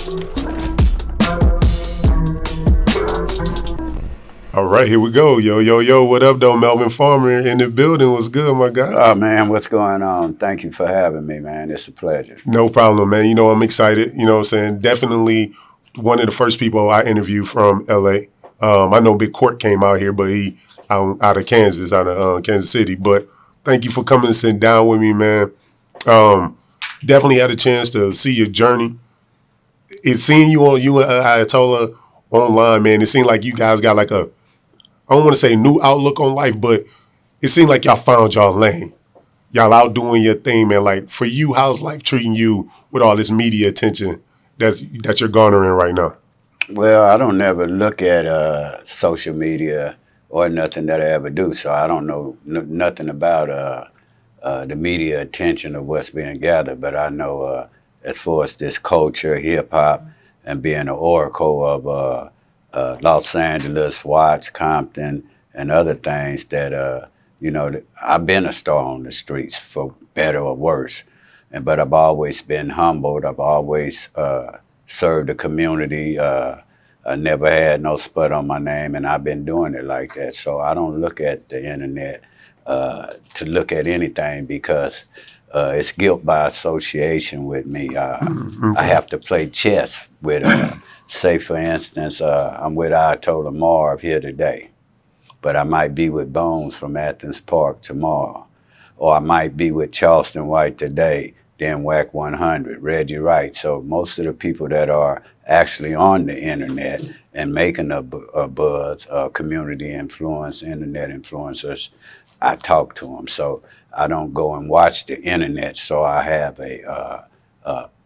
All right, here we go. Yo, what up, though? Melvin Farmer in the building. What's good, my guy? Oh, man, what's going on? Thank you for having me, man. It's a pleasure. No problem, man. You know, I'm excited. You know what I'm saying? Definitely one of the first people I interviewed from L.A. I know Big Court came out here, but he out of Kansas, out of Kansas City. But thank you for coming and sitting down with me, man. Definitely had a chance to see your journey. It seemed I told her online, man, it seemed like you guys got like I don't want to say new outlook on life, but it seemed like y'all found y'all lane. Y'all out doing your thing, man. Like, for you, how's life treating you with all this media attention that you're garnering right now? Well, I don't never look at social media or nothing that I ever do, so I don't know nothing about the media attention of what's being gathered, but I know as far as this culture, hip-hop, and being an oracle of Los Angeles, Watts, Compton, and other things that, I've been a star on the streets for better or worse. But I've always been humbled. I've always served the community. I never had no sput on my name, and I've been doing it like that. So I don't look at the internet to look at anything because it's guilt by association with me. I have to play chess with say, for instance, I'm with Ayatollah Marv here today, but I might be with Bones from Athens Park tomorrow. Or I might be with Charleston White today, then Whack 100, Reggie Wright. So most of the people that are actually on the internet and making a buzz, community influence, internet influencers, I talk to them. So I don't go and watch the internet, so I have a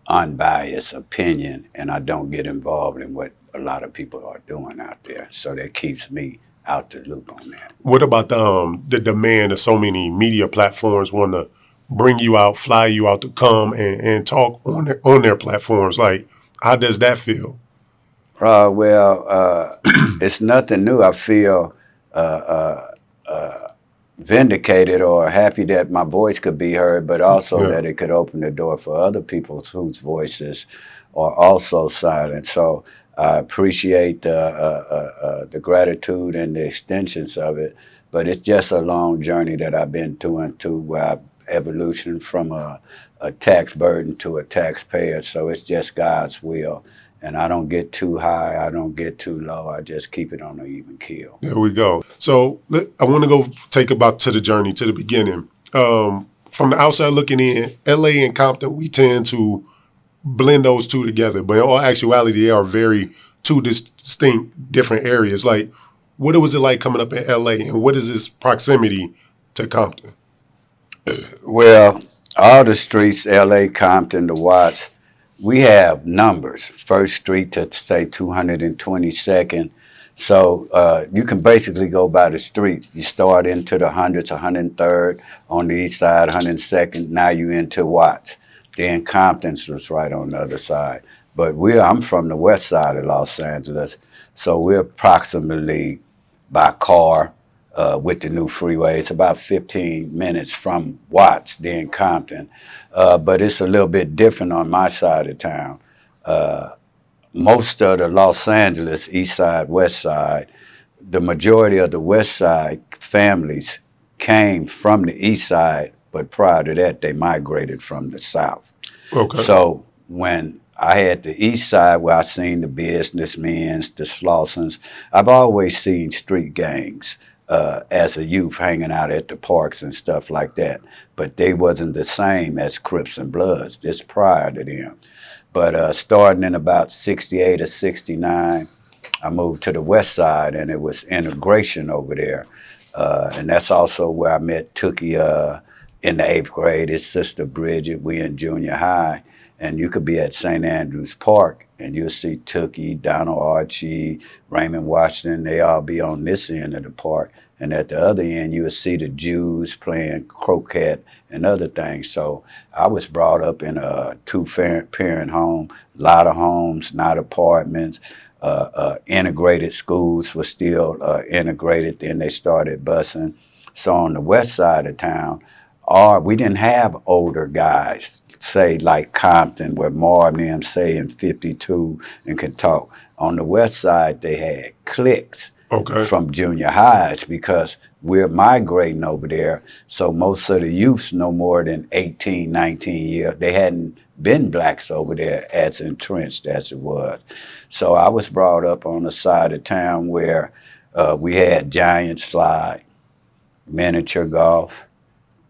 unbiased opinion, and I don't get involved in what a lot of people are doing out there. So that keeps me out the loop on that. What about the demand of so many media platforms want to bring you out, fly you out to come and talk on their platforms? Like, how does that feel? It's nothing new. I feel vindicated or happy that my voice could be heard, but also that it could open the door for other people whose voices are also silent. So I appreciate the gratitude and the extensions of it, but it's just a long journey that I've been doing where I've evolution from a tax burden to a taxpayer. So it's just God's will. And I don't get too high, I don't get too low, I just keep it on an even keel. There we go. So I want to go take about to the journey, to the beginning. From the outside looking in, LA and Compton, we tend to blend those two together. But in all actuality, they are very two distinct different areas. Like, what was it like coming up in LA, and what is this proximity to Compton? Well, all the streets, LA, Compton, the Watts, we have numbers, First Street to say 222nd. So you can basically go by the streets. You start into the hundreds, 103rd on the east side, 102nd. Now you into Watts. Then Compton's was right on the other side. But I'm from the west side of Los Angeles, so we're approximately by car with the new freeway. It's about 15 minutes from Watts, then Compton. But it's a little bit different on my side of town. Most of the Los Angeles, east side, west side, the majority of the west side families came from the east side, but prior to that, they migrated from the south. Okay. So when I had the east side where I seen the businessmen, the Slossons, I've always seen street gangs as a youth hanging out at the parks and stuff like that. But they wasn't the same as Crips and Bloods, this prior to them. But starting in about 68 or 69, I moved to the west side, and it was integration over there. And that's also where I met Tookie in the 8th grade, his sister Bridget, we in junior high. And you could be at St. Andrews Park, and you'll see Tookie, Donald Archie, Raymond Washington, they all be on this end of the park. And at the other end, you'll see the Jews playing croquet and other things. So I was brought up in a two-parent home, a lot of homes, not apartments. Integrated schools were still integrated, then they started busing. So on the west side of town, we didn't have older guys say like Compton, where Marvin and them say in 52 and can talk. On the west side, they had cliques from junior highs because we're migrating over there. So most of the youths no more than 18, 19 years. They hadn't been blacks over there as entrenched as it was. So I was brought up on the side of town where we had giant slide, miniature golf,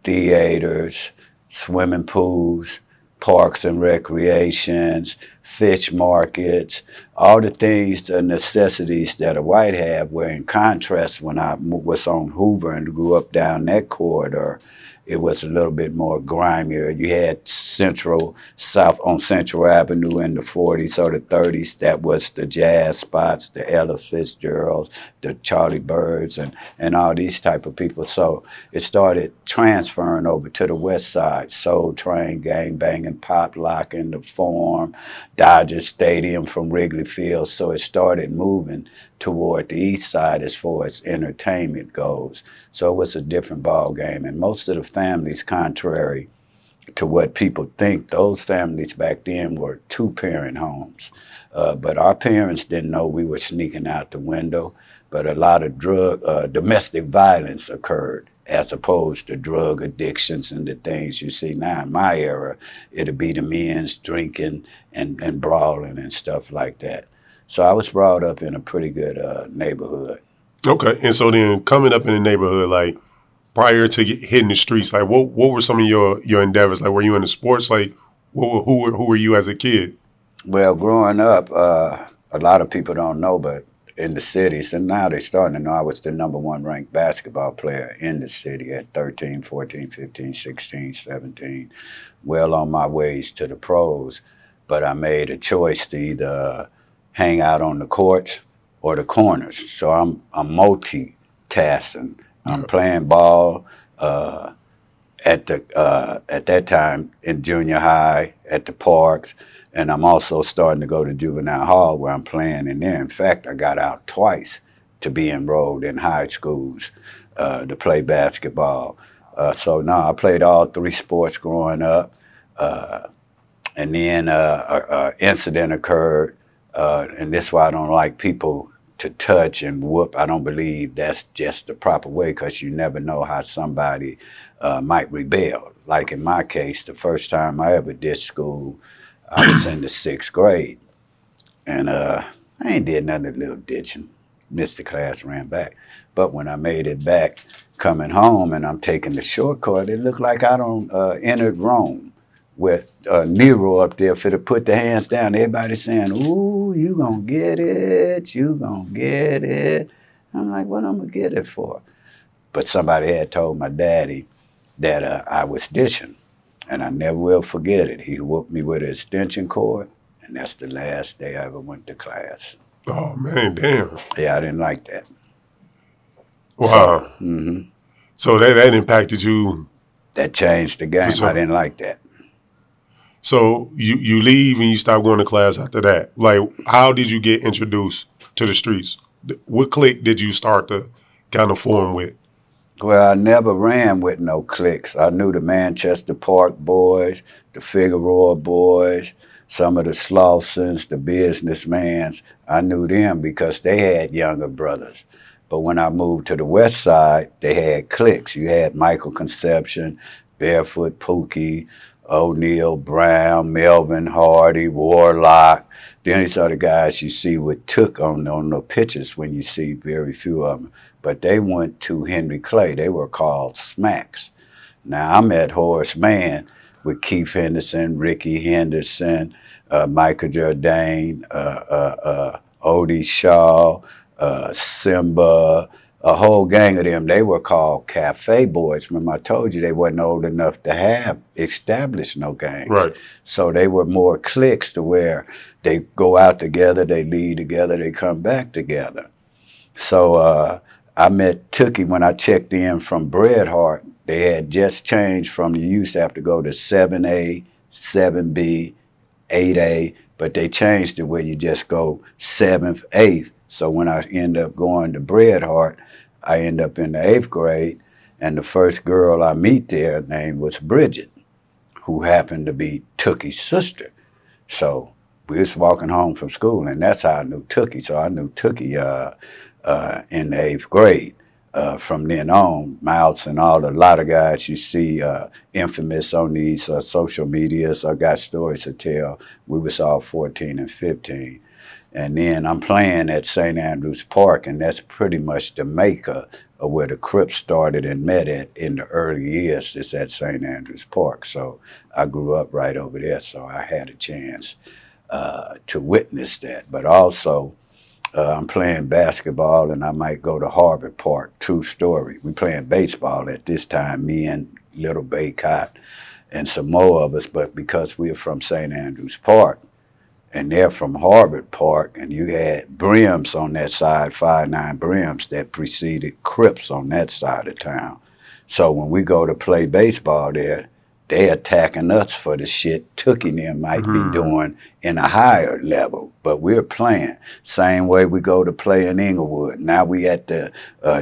theaters, swimming pools, parks and recreations, fish markets, all the things, the necessities that a white have, where in contrast, when I was on Hoover and grew up down that corridor, it was a little bit more grimier. You had South on Central Avenue in the 40s or the 30s. That was the jazz spots, the Ella Fitzgeralds, the Charlie Birds, and all these type of people. So it started transferring over to the west side. Soul Train, gang banging, pop locking, the Forum, Dodger Stadium from Wrigley Field. So it started moving toward the east side as far as entertainment goes. So it was a different ball game. And most of the families, contrary to what people think, those families back then were two-parent homes. But our parents didn't know we were sneaking out the window. But a lot of domestic violence occurred, as opposed to drug addictions and the things you see now. In my era, it'd be the men's drinking and brawling and stuff like that. So I was brought up in a pretty good neighborhood. Okay, and so then coming up in the neighborhood, like prior to hitting the streets, like what were some of your endeavors? Like, were you into sports? Like, who were you as a kid? Well, growing up, a lot of people don't know, but in the cities, and now they're starting to know, I was the #1 ranked basketball player in the city at 13, 14, 15, 16, 17, well on my ways to the pros. But I made a choice to either hang out on the courts or the corners. So I'm multitasking. I'm playing ball at that time in junior high at the parks, and I'm also starting to go to juvenile hall where I'm playing in there. In fact, I got out twice to be enrolled in high schools to play basketball. So no, I played all 3 sports growing up, and then an incident occurred. And that's why I don't like people to touch and whoop. I don't believe that's just the proper way, because you never know how somebody might rebel. Like in my case, the first time I ever ditched school, I was in the 6th grade. And I ain't did nothing but little ditching. Missed the class, ran back. But when I made it back coming home and I'm taking the shortcut, it looked like I entered Rome, with Nero up there for to put the hands down. Everybody saying, ooh, you gonna get it, you gonna get it. I'm like, what I'm gonna get it for? But somebody had told my daddy that I was ditching, and I never will forget it. He whooped me with an extension cord, and that's the last day I ever went to class. Oh, man, damn. Yeah, I didn't like that. Wow. So that impacted you? That changed the game. I didn't like that. So you leave and you stop going to class after that. Like, how did you get introduced to the streets? What clique did you start to kind of form with? Well, I never ran with no cliques. I knew the Manchester Park boys, the Figueroa boys, some of the Slawsons, the businessmans. I knew them because they had younger brothers. But when I moved to the west side, they had cliques. You had Michael Conception, Barefoot Pookie, O'Neal Brown, Melvin Hardy, Warlock. Then these are the guys you see with Took on the pictures when you see very few of them. But they went to Henry Clay. They were called Smacks. Now, I'm at Horace Mann with Keith Henderson, Ricky Henderson, Michael Jordan, Odie Shaw, Simba, a whole gang of them. They were called Cafe Boys. Remember I told you they wasn't old enough to have established no gangs. Right. So they were more cliques to where they go out together, they leave together, they come back together. So I met Tookie when I checked in from Bret Hart. They had just changed from, you used to have to go to 7A, 7B, 8A, but they changed it where you just go 7th, 8th. So when I end up going to Bret Hart, I end up in the 8th grade, and the first girl I meet there, her name was Bridget, who happened to be Tookie's sister. So we was walking home from school, and that's how I knew Tookie. So I knew Tookie in the 8th grade. From then on, Mouse and a lot of guys you see infamous on these social medias or got stories to tell. We was all 14 and 15. And then I'm playing at St. Andrews Park, and that's pretty much the maker of where the Crips started and met at in the early years. It's at St. Andrews Park. So I grew up right over there, so I had a chance to witness that. But also, I'm playing basketball, and I might go to Harvard Park. True story. We playing baseball at this time, me and Little Baycott and some more of us, but because we're from St. Andrews Park, and they're from Harvard Park, and you had Brims on that side, 5'9" Brims that preceded Crips on that side of town. So when we go to play baseball there, they attacking us for the shit Tookie and them might be doing in a higher level. But we're playing. Same way we go to play in Inglewood. Now we at the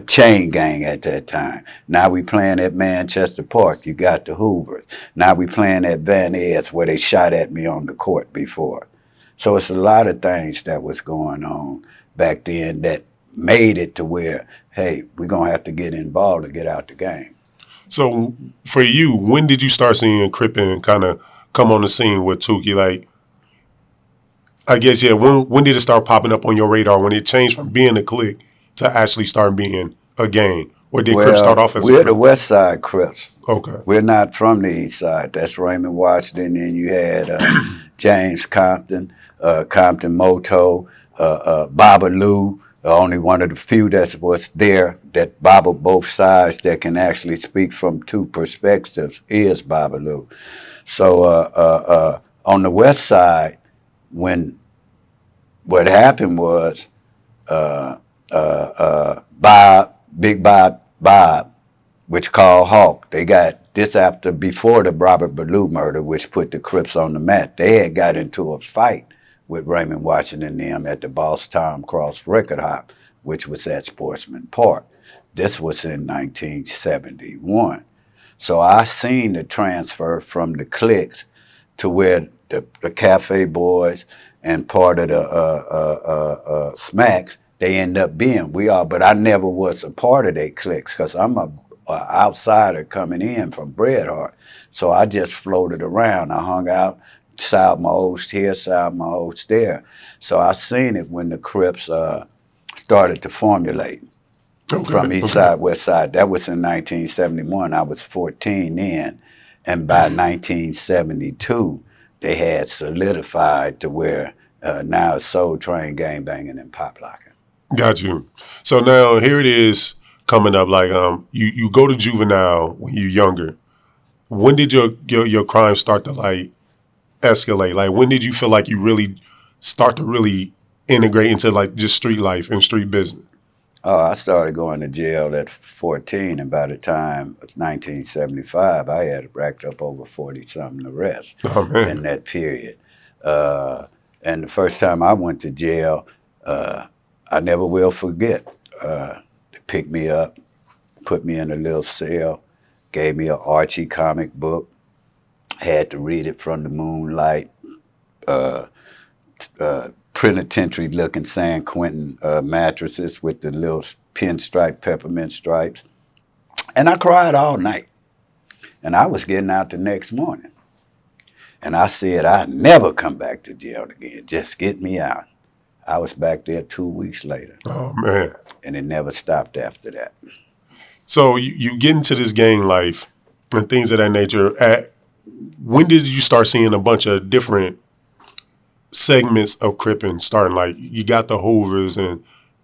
Chain Gang at that time. Now we playing at Manchester Park. You got the Hoovers. Now we playing at Van Ness where they shot at me on the court before. So it's a lot of things that was going on back then that made it to where, hey, we're going to have to get involved to get out the game. So for you, when did you start seeing Crippin kind of come on the scene with Tookie? Like, I guess, yeah, when did it start popping up on your radar? When it changed from being a clique to actually start being a gang? Or did Crips start off as a we're Crip? the West Side Crips. Okay. We're not from the East Side. That's Raymond Washington. And you had James Compton, Compton Moto, Baba Lou. Only one of the few that was there that Baba both sides that can actually speak from two perspectives is Baba Lou. So on the West Side, when what happened was Big Bob, which called Hawk, they got this before the Robert Ballou murder, which put the Crips on the map. They had got into a fight with Raymond Washington and them at the Boss Tom Cross Record Hop, which was at Sportsman Park. This was in 1971. So I seen the transfer from the cliques to where the Cafe Boys and part of the Smacks, they end up being. But I never was a part of their cliques because I'm a outsider coming in from Bret Hart. So I just floated around. I hung out, south my oats here, south my oats there. So I seen it when the Crips started to formulate from East Side, West Side. That was in 1971. I was 14 then. And by 1972, they had solidified to where now it's Soul Train, Gang Banging, and Pop Locking. Got you. So now here it is coming up. Like you go to juvenile when you're younger. When did your crime start to like escalate? Like when did you feel like you really start to really integrate into like just street life and street business? Oh, I started going to jail at 14, and by the time it was 1975, I had racked up over 40-something arrests in that period. And the first time I went to jail, I never will forget. They picked me up, put me in a little cell, gave me an Archie comic book, had to read it from the moonlight, penitentiary-looking San Quentin mattresses with the little pinstripe, peppermint stripes. And I cried all night. And I was getting out the next morning. And I said, I'd never come back to jail again. Just get me out. I was back there 2 weeks later. Oh, man. And it never stopped after that. So you get into this gang life and things of that nature. When did you start seeing a bunch of different segments of Crippin' starting? Like you got the Hoovers and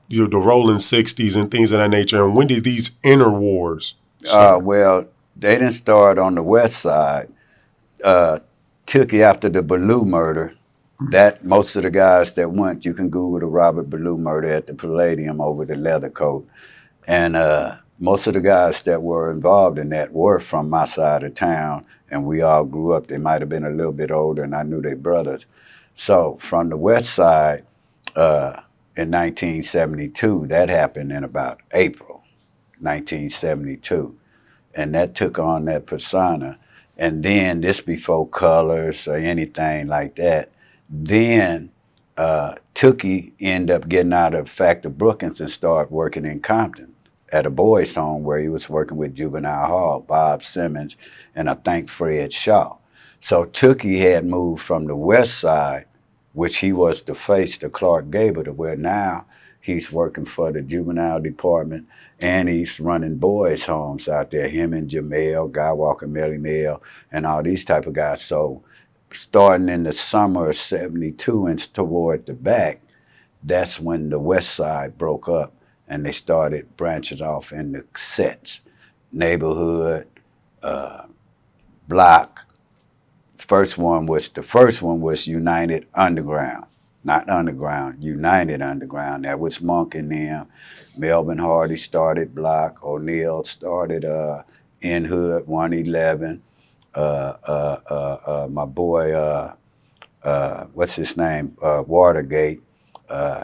the Rolling 60s and things of that nature. And when did these inner wars start? Well, they didn't start on the West Side. Took you after the Ballou murder. That most of the guys that went, you can Google the Robert Ballou murder at the Palladium over the leather coat. And most of the guys that were involved in that were from my side of town, and we all grew up. They might have been a little bit older, and I knew their brothers. So from the West Side, in 1972, that happened in about April 1972. And that took on that persona. And then this before colors or anything like that. Then Tookie ended up getting out of Factor Brookings and started working in Compton at a boys' home where he was working with Juvenile Hall, Bob Simmons, and I think Fred Shaw. So Tookie had moved from the west side, which he was the face to Clark Gable, to where now he's working for the juvenile department and he's running boys' homes out there, him and Jamel, Guy Walker, Melly Mel, and all these type of guys. So starting in the summer of 72 and toward the back, that's when the west side broke up and they started branching off into sets, neighborhood, block. The first one was United Underground, not Underground, United Underground. That was Monk and them. Melvin Hardy started Block. O'Neal started In Hood 111. My boy, what's his name? Watergate.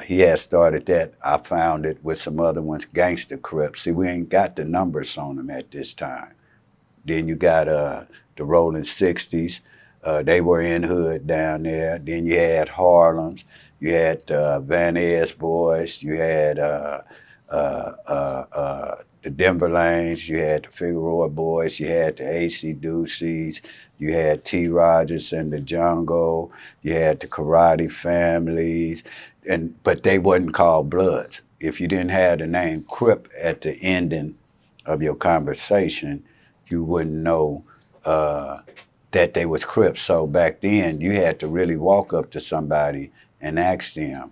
He had started that. I found it with some other ones, Gangster Crips. See, we ain't got the numbers on them at this time. Then you got the Rolling 60s. They were in Hood down there. Then you had Harlem's. You had Van Ness Boys. You had the Denver Lanes. You had the Figueroa Boys. You had the AC Deuces. You had T. Rogers and the Jungle. You had the Karate Families. But they wasn't called Bloods. If you didn't have the name Crip at the ending of your conversation, you wouldn't know that they was Crips. So back then, you had to really walk up to somebody and ask them,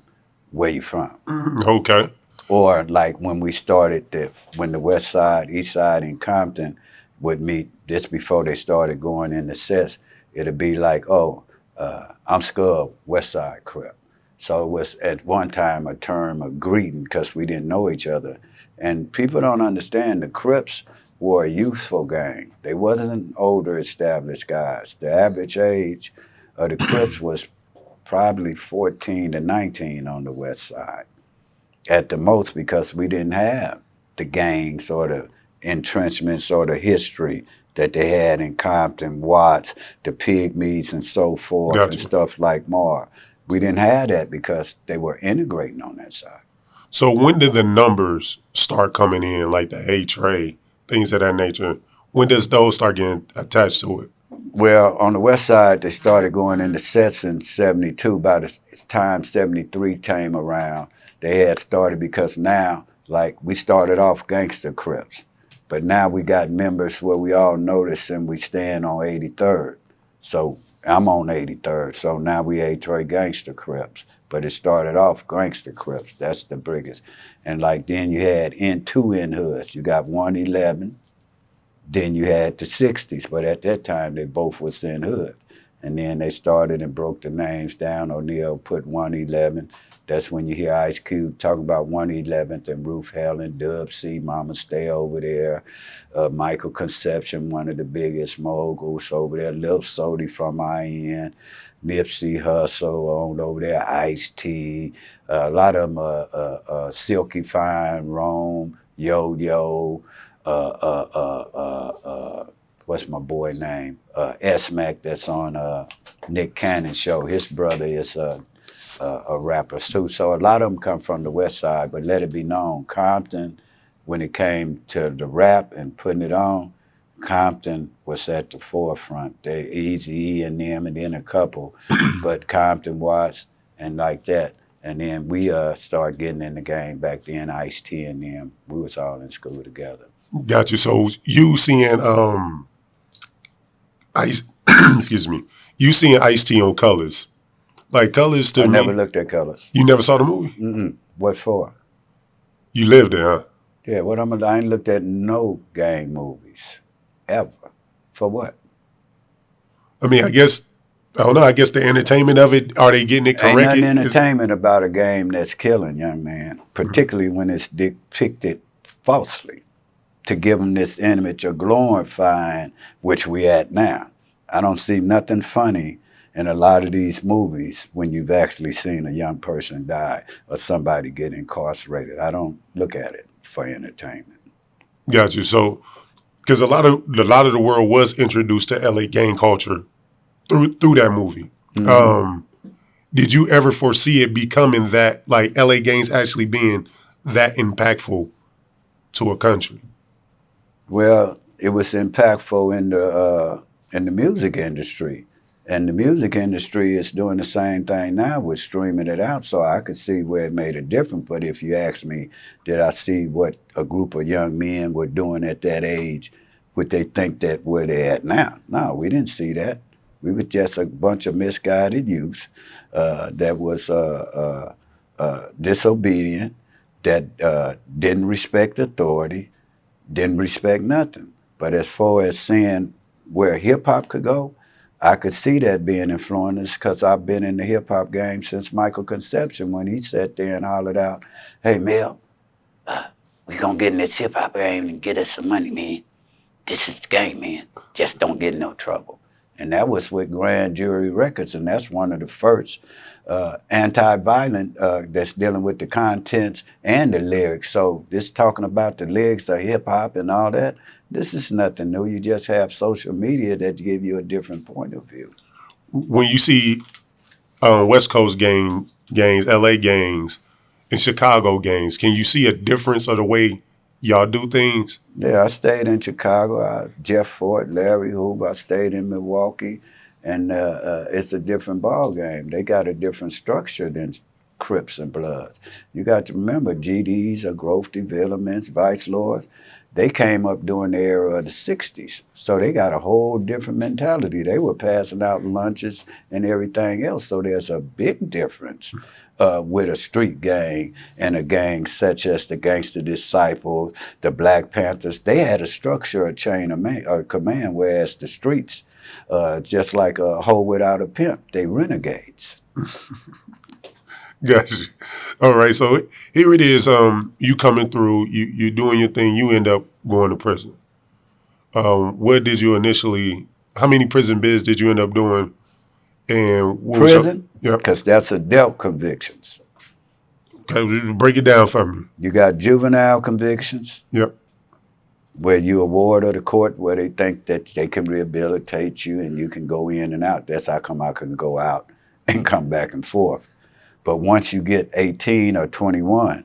where you from? Okay. Or like when we started, when the west side, east side, and Compton would meet, this before they started going into sets, it'd be like, oh, I'm Scub, west side Crip. So it was at one time a term of greeting because we didn't know each other. And people don't understand the Crips were a youthful gang. They wasn't older established guys. The average age of the Crips was probably 14 to 19 on the west side at the most, because we didn't have the gangs or the entrenchments or the history that they had in Compton, Watts, the Pygmies and so forth. Gotcha. And stuff like Mar. We didn't have that because they were integrating on that side. So when did the numbers start coming in, like the A-Trade, things of that nature? When does those start getting attached to it? Well, on the west side, they started going into sets in 72. By the time 73 came around, they had started, because now, like, we started off Gangster Crips, but now we got members where we all notice and we stand on 83rd. So I'm on 83rd, so now we A-Trade Gangster Crips. But it started off Gangster Crips. That's the biggest. And like then you had two in hoods. You got 111. Then you had the 60s, but at that time they both was in hood. And then they started and broke the names down. O'Neal put 111. That's when you hear Ice Cube talk about 111th and Ruth Helen, Dub C, Mama Stay over there. Michael Conception, one of the biggest moguls over there. Lil Sody from IN. Nipsey Hussle on over there. Ice-T. A lot of them, Silky Fine, Rome, Yo-Yo. What's my boy name? S-Mac, that's on Nick Cannon's show. His brother is a rapper too. So a lot of them come from the west side, but let it be known, Compton, when it came to the rap and putting it on, Compton was at the forefront. They Eazy-E and them, and then a couple, but Compton, Watts, and like that. And then we started getting in the game back then, Ice-T and them. We was all in school together. Got you. So you seeing Ice, excuse me, you seeing Ice-T on Colors. Like Colors to me. I never looked at Colors. You never saw the movie? Mm-mm. What for? You lived there, huh? Yeah, I ain't looked at no gang movies, ever. For what? I mean, I don't know, I guess the entertainment of it, are they getting it corrected? Ain't nothing entertainment about a game that's killing, young man, particularly when it's depicted falsely to give them this image of glorifying, which we at now. I don't see nothing funny in a lot of these movies when you've actually seen a young person die or somebody get incarcerated. I don't look at it for entertainment. Got you. So because a lot of the world was introduced to LA gang culture through that movie. Mm-hmm. Did you ever foresee it becoming that, like LA gangs actually being that impactful to a country? Well, it was impactful in the music industry, and the music industry is doing the same thing now with streaming it out. So I could see where it made a difference. But if you ask me, did I see what a group of young men were doing at that age? Would they think that where they're at now? No, we didn't see that. We were just a bunch of misguided youth that was disobedient, that didn't respect authority, didn't respect nothing. But as far as seeing where hip hop could go, I could see that being influenced because I've been in the hip hop game since Michael Conception when he sat there and hollered out, "Hey Mel, we gonna get in this hip hop game and get us some money, man. This is the game, man. Just don't get in no trouble." And that was with Grand Jury Records, and that's one of the first anti-violent that's dealing with the contents and the lyrics. So this talking about the lyrics of hip hop and all that, this is nothing new. You just have social media that give you a different point of view. When you see West Coast gangs, LA gangs, and Chicago gangs, can you see a difference of the way y'all do things? Yeah, I stayed in Chicago. Jeff Fort, Larry Hoover. I stayed in Milwaukee, and it's a different ball game. They got a different structure than Crips and Bloods. You got to remember, GDs are growth developments, vice lords. They came up during the era of the 60s, so they got a whole different mentality. They were passing out lunches and everything else, so there's a big difference with a street gang and a gang such as the Gangster Disciples, the Black Panthers. They had a structure, a chain of command, whereas the streets, just like a hoe without a pimp, they renegades. Gotcha. All right, so here it is. You coming through, you doing your thing, you end up going to prison. What did you initially, how many prison bids did you end up doing? And what Prison? Yeah. Because that's adult convictions. Okay, break it down for me. You got juvenile convictions. Yep. Where you a ward of the court, where they think that they can rehabilitate you and you can go in and out. That's how come I can go out and come back and forth. But once you get 18 or 21,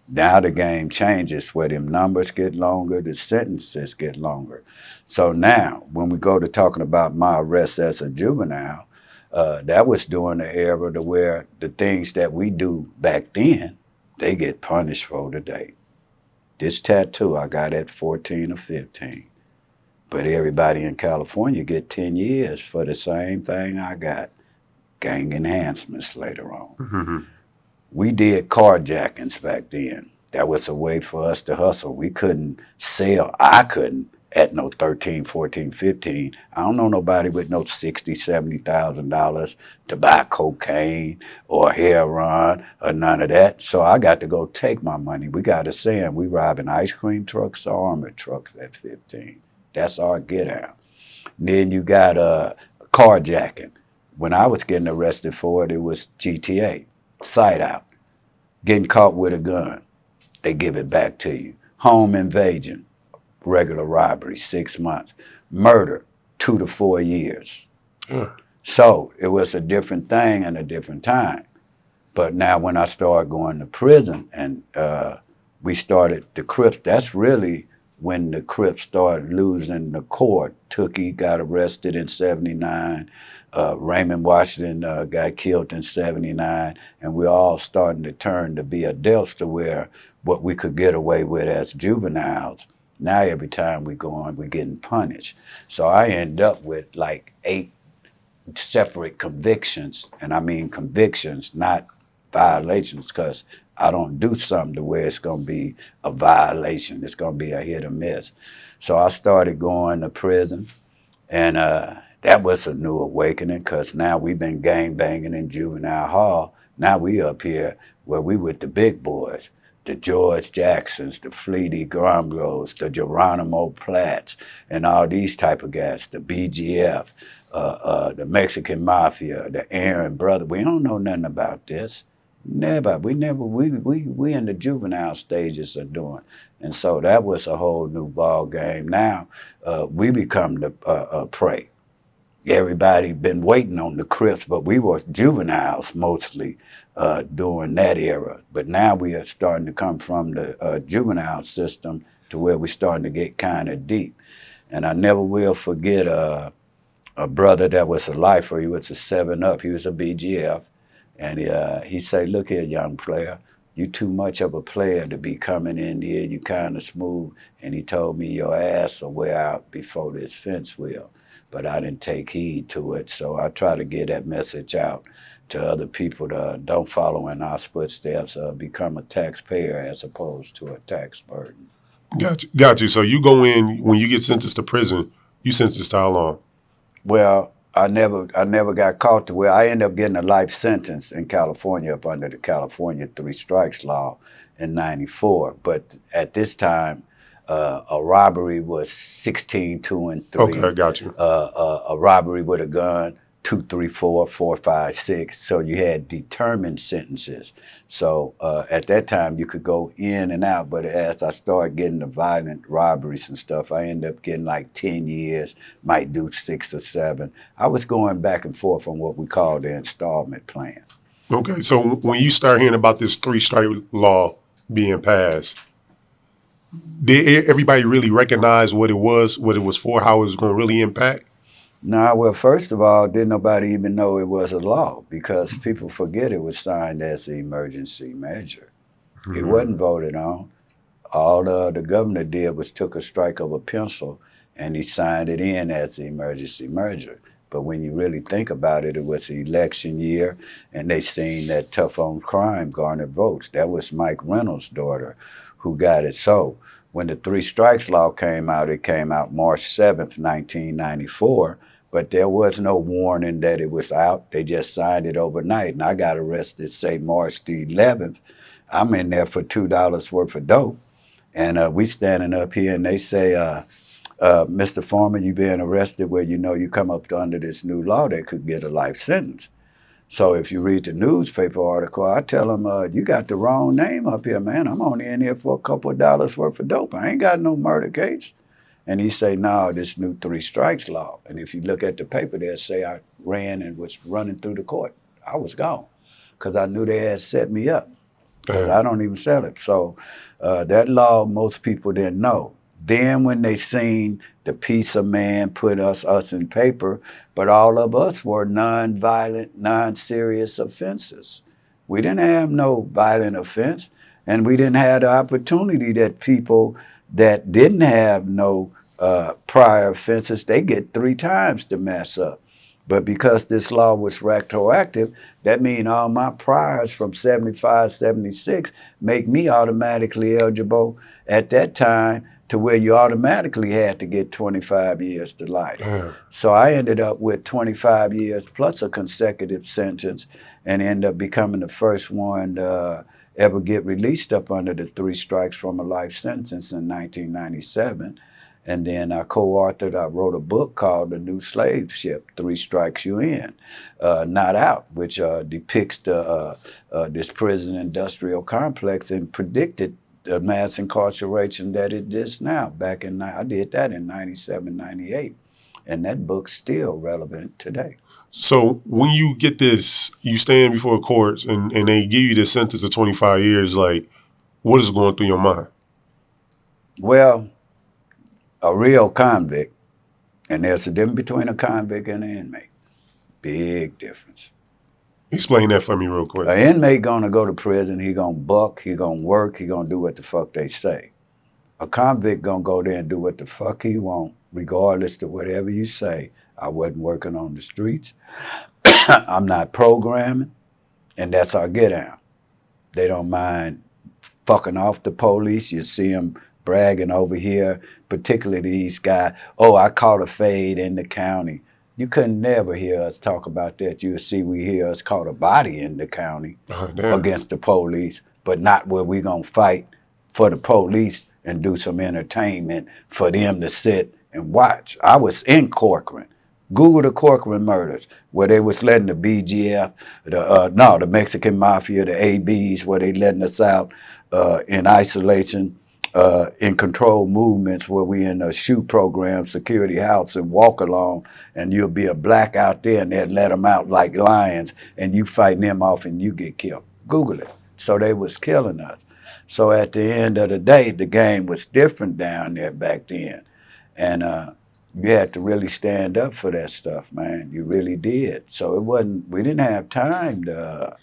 now the game changes where them numbers get longer, the sentences get longer. So now, when we go to talking about my arrest as a juvenile, that was during the era to where the things that we do back then, they get punished for today. This tattoo I got at 14 or 15. But everybody in California get 10 years for the same thing I got. Gang enhancements later on. Mm-hmm. We did carjackings back then. That was a way for us to hustle. We couldn't sell. I couldn't at no 13, 14, 15. I don't know nobody with no $60,000, $70,000 to buy cocaine or heroin or none of that. So I got to go take my money. We got to say, and we robbing ice cream trucks or armored trucks at 15. That's our get out. Then you got carjacking. When I was getting arrested for it, it was GTA, sight out, getting caught with a gun. They give it back to you. Home invasion, regular robbery, 6 months. Murder, 2 to 4 years. Yeah. So it was a different thing and a different time. But now when I started going to prison and we started the Crips, that's really when the Crips started losing the court. Tookie got arrested in 79. Raymond Washington got killed in 79, and we're all starting to turn to be adults to where what we could get away with as juveniles, now every time we go on, we're getting punished. So I end up with like 8 separate convictions, and I mean convictions, not violations, because I don't do something to where it's going to be a violation. It's going to be a hit or miss. So I started going to prison, and that was a new awakening because now we've been gang banging in juvenile hall. Now we up here where we with the big boys, the George Jacksons, the Fleety Gromgos, the Geronimo Platts, and all these type of guys, the BGF, the Mexican Mafia, the Aaron Brother. We don't know nothing about this. Never. We in the juvenile stages of doing. And so that was a whole new ball game. Now we become the prey. Everybody been waiting on the Crips, but we were juveniles mostly during that era. But now we are starting to come from the juvenile system to where we're starting to get kind of deep. And I never will forget a brother that was a lifer. He was a 7-up. He was a BGF. And he said, look here, young player, you too much of a player to be coming in here. You kind of smooth. And he told me your ass will wear out before this fence will. But I didn't take heed to it. So I try to get that message out to other people to don't follow in our footsteps, become a taxpayer as opposed to a tax burden. Got you. So you go in, when you get sentenced to prison, you sentenced to how long? Well, I never got caught to where I ended up getting a life sentence in California up under the California 3 strikes law in '94. But at this time, a robbery was 16, 2, and 3. Okay, got you. A robbery with a gun, 2, 3, 4, 4, 5, 6. So you had determined sentences. So at that time, you could go in and out. But as I started getting the violent robberies and stuff, I ended up getting like 10 years, might do 6 or 7. I was going back and forth on what we call the installment plan. Okay, so when you start hearing about this 3-strike law being passed, did everybody really recognize what it was for, how it was going to really impact? No, well, first of all, didn't nobody even know it was a law because people forget it was signed as an emergency measure. It wasn't voted on. All the governor did was took a strike of a pencil and he signed it in as an emergency measure. But when you really think about it, it was the election year and they seen that tough on crime garnered votes. That was Mike Reynolds' daughter who got it. So when the 3 strikes law came out, it came out March 7th, 1994. But there was no warning that it was out. They just signed it overnight. And I got arrested, say, March the 11th. I'm in there for $2 worth of dope. And we standing up here and they say, Mr. Foreman, you being arrested where you know you come up under this new law that could get a life sentence. So if you read the newspaper article, I tell them, you got the wrong name up here, man. I'm only in here for a couple of dollars worth of dope. I ain't got no murder case. And he say, no, this new 3 strikes law. And if you look at the paper, they'll say I ran and was running through the court. I was gone because I knew they had set me up. I don't even sell it. So that law, most people didn't know. Then when they seen the piece of man put us in paper, but all of us were non-violent, non-serious offenses. We didn't have no violent offense, and we didn't have the opportunity that people that didn't have no prior offenses, they get 3 times to mess up. But because this law was retroactive, that means all my priors from 75, 76 make me automatically eligible at that time to where you automatically had to get 25 years to life. So I ended up with 25 years plus a consecutive sentence and ended up becoming the first one to ever get released up under the 3 strikes from a life sentence in 1997. And then I co-authored, I wrote a book called The New Slave Ship, 3 Strikes You In, Not Out, which depicts this prison industrial complex and predicted the mass incarceration that it is now. I did that in 97, 98. And that book's still relevant today. So when you get this, you stand before courts and they give you this sentence of 25 years, like, what is going through your mind? Well, a real convict, and there's a difference between a convict and an inmate. Big difference. Explain that for me real quick. An inmate gonna go to prison, he gonna buck, he gonna work, he gonna do what the fuck they say. A convict gonna go there and do what the fuck he want, regardless to whatever you say. I wasn't working on the streets. I'm not programming, and that's our get out. They don't mind fucking off the police. You see them bragging over here, particularly these guys. Oh, I caught a fade in the county. You couldn't never hear us talk about that. You'll see we hear us caught a body in the county against the police, but not where we gonna fight for the police and do some entertainment for them to sit and watch. I was in Corcoran. Google the Corcoran murders, where they was letting the BGF, the Mexican Mafia, the ABs, where they letting us out in isolation, in controlled movements, where we in a shoot program, security house, and walk along, and you'll be a black out there, and they'd let them out like lions, and you fighting them off, and you get killed. Google it. So they was killing us. So at the end of the day, the game was different down there back then, and you had to really stand up for that stuff, man. You really did. So it wasn't. We didn't have time to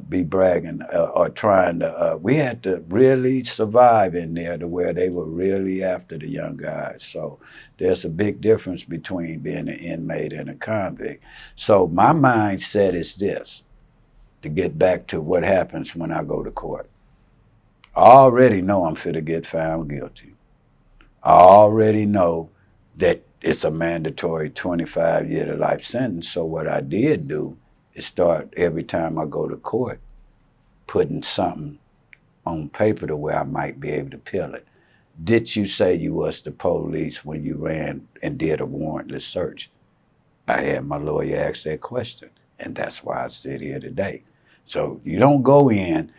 be bragging or trying to. We had to really survive in there to where they were really after the young guys. So there's a big difference between being an inmate and a convict. So my mindset is this: to get back to what happens when I go to court. I already know I'm fit to get found guilty. I already know that it's a mandatory 25-year to life sentence. So what I did do is start every time I go to court putting something on paper to where I might be able to peel it. Did you say you was the police when you ran and did a warrantless search? I had my lawyer ask that question, and that's why I sit here today. So you don't go in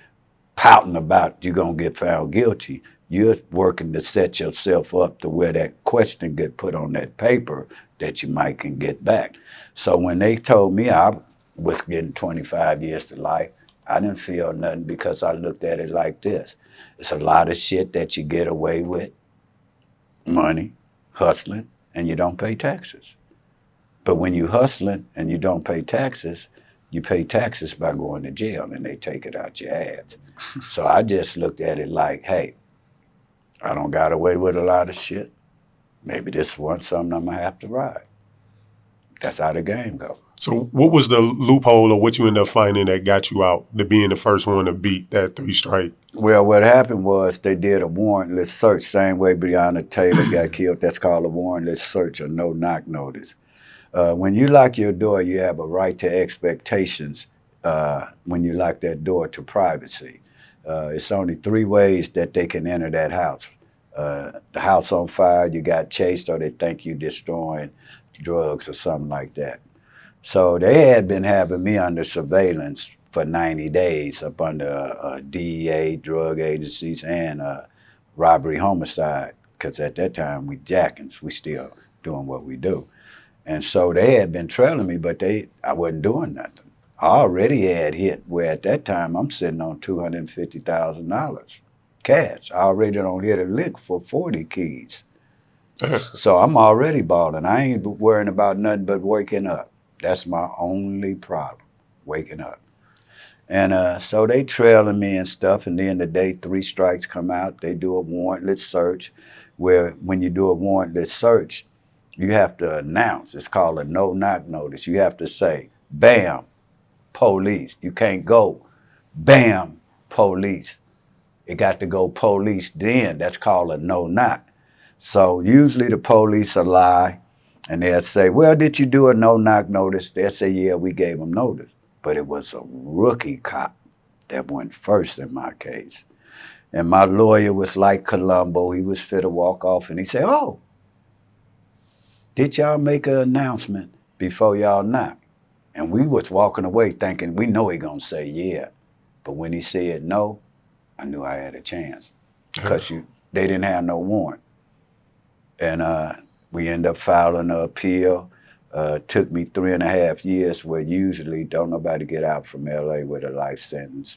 pouting about you're going to get found guilty. You're working to set yourself up to where that question get put on that paper that you might can get back. So when they told me I was getting 25 years to life, I didn't feel nothing because I looked at it like this. It's a lot of shit that you get away with, money, hustling, and you don't pay taxes. But when you hustling and you don't pay taxes by going to jail, and they take it out your ass. So I just looked at it like, hey, I don't got away with a lot of shit. Maybe this one's something I'm going to have to ride. That's how the game goes. So what was the loophole or what you ended up finding that got you out to being the first one to beat that 3 strike? Well, what happened was they did a warrantless search, same way Breonna Taylor got killed. That's called a warrantless search or no-knock notice. When you lock your door, you have a right to expectations when you lock that door to privacy. It's only 3 ways that they can enter that house. The house on fire, you got chased, or they think you destroying drugs or something like that. So they had been having me under surveillance for 90 days up under DEA, drug agencies, and robbery homicide, because at that time we jackins, we still doing what we do. And so they had been trailing me, but I wasn't doing nothing. I already had hit where at that time I'm sitting on $250,000 cash. I already don't hit a lick for 40 keys. So I'm already balling. I ain't worrying about nothing but waking up. That's my only problem, waking up. And so they trailing me and stuff, and then the day 3 strikes come out, they do a warrantless search, where when you do a warrantless search, you have to announce. It's called a no-knock notice. You have to say, bam, police. You can't go, bam, police. It got to go police then. That's called a no-knock. So usually the police will lie, and they'll say, well, did you do a no-knock notice? They'll say, yeah, we gave them notice. But it was a rookie cop that went first in my case. And my lawyer was like Columbo. He was fit to walk off, and he said, oh, did y'all make an announcement before y'all knock? And we was walking away thinking, we know he gonna say yeah. But when he said no, I knew I had a chance, because they didn't have no warrant. And we ended up filing an appeal. Took me 3.5 years, where usually don't nobody get out from LA with a life sentence,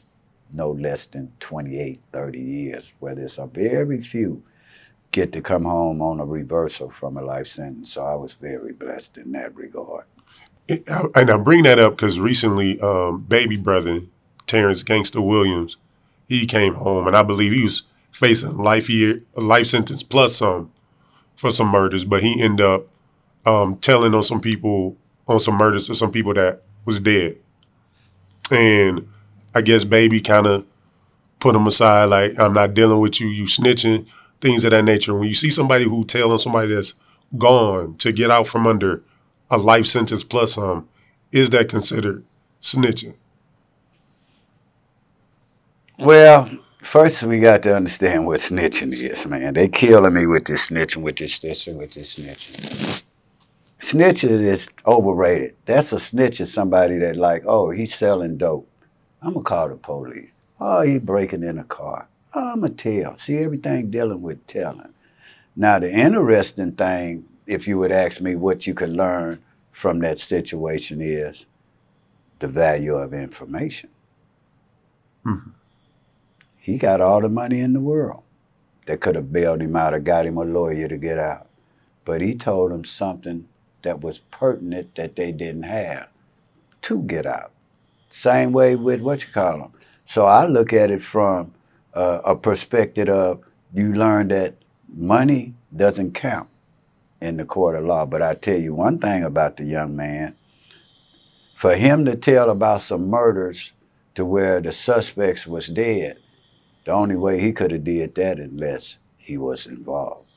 no less than 28, 30 years, where there's a very few get to come home on a reversal from a life sentence. So I was very blessed in that regard. And I bring that up because recently, baby brother, Terence Gangster Williams, he came home, and I believe he was facing a life sentence plus some for some murders, but he ended up telling on some people, on some murders of some people that was dead. And I guess baby kind of put him aside, like, I'm not dealing with you, you snitching, things of that nature. When you see somebody who telling somebody that's gone to get out from under a life sentence plus some, is that considered snitching? Well, first we got to understand what snitching is, man. They killing me with this snitching, with this snitching, with this snitching. Snitching is overrated. That's a snitch is somebody that like, oh, he's selling dope. I'm going to call the police. Oh, he breaking in a car. Oh, I'm going to tell. See, everything dealing with telling. Now, the interesting thing, if you would ask me what you could learn from that situation is the value of information. Mm-hmm. He got all the money in the world. That could have bailed him out or got him a lawyer to get out. But he told them something that was pertinent that they didn't have to get out. Same way with what you call them. So I look at it from a perspective of you learn that money doesn't count in the court of law. But I tell you one thing about the young man, for him to tell about some murders to where the suspects was dead, the only way he could have did that unless he was involved.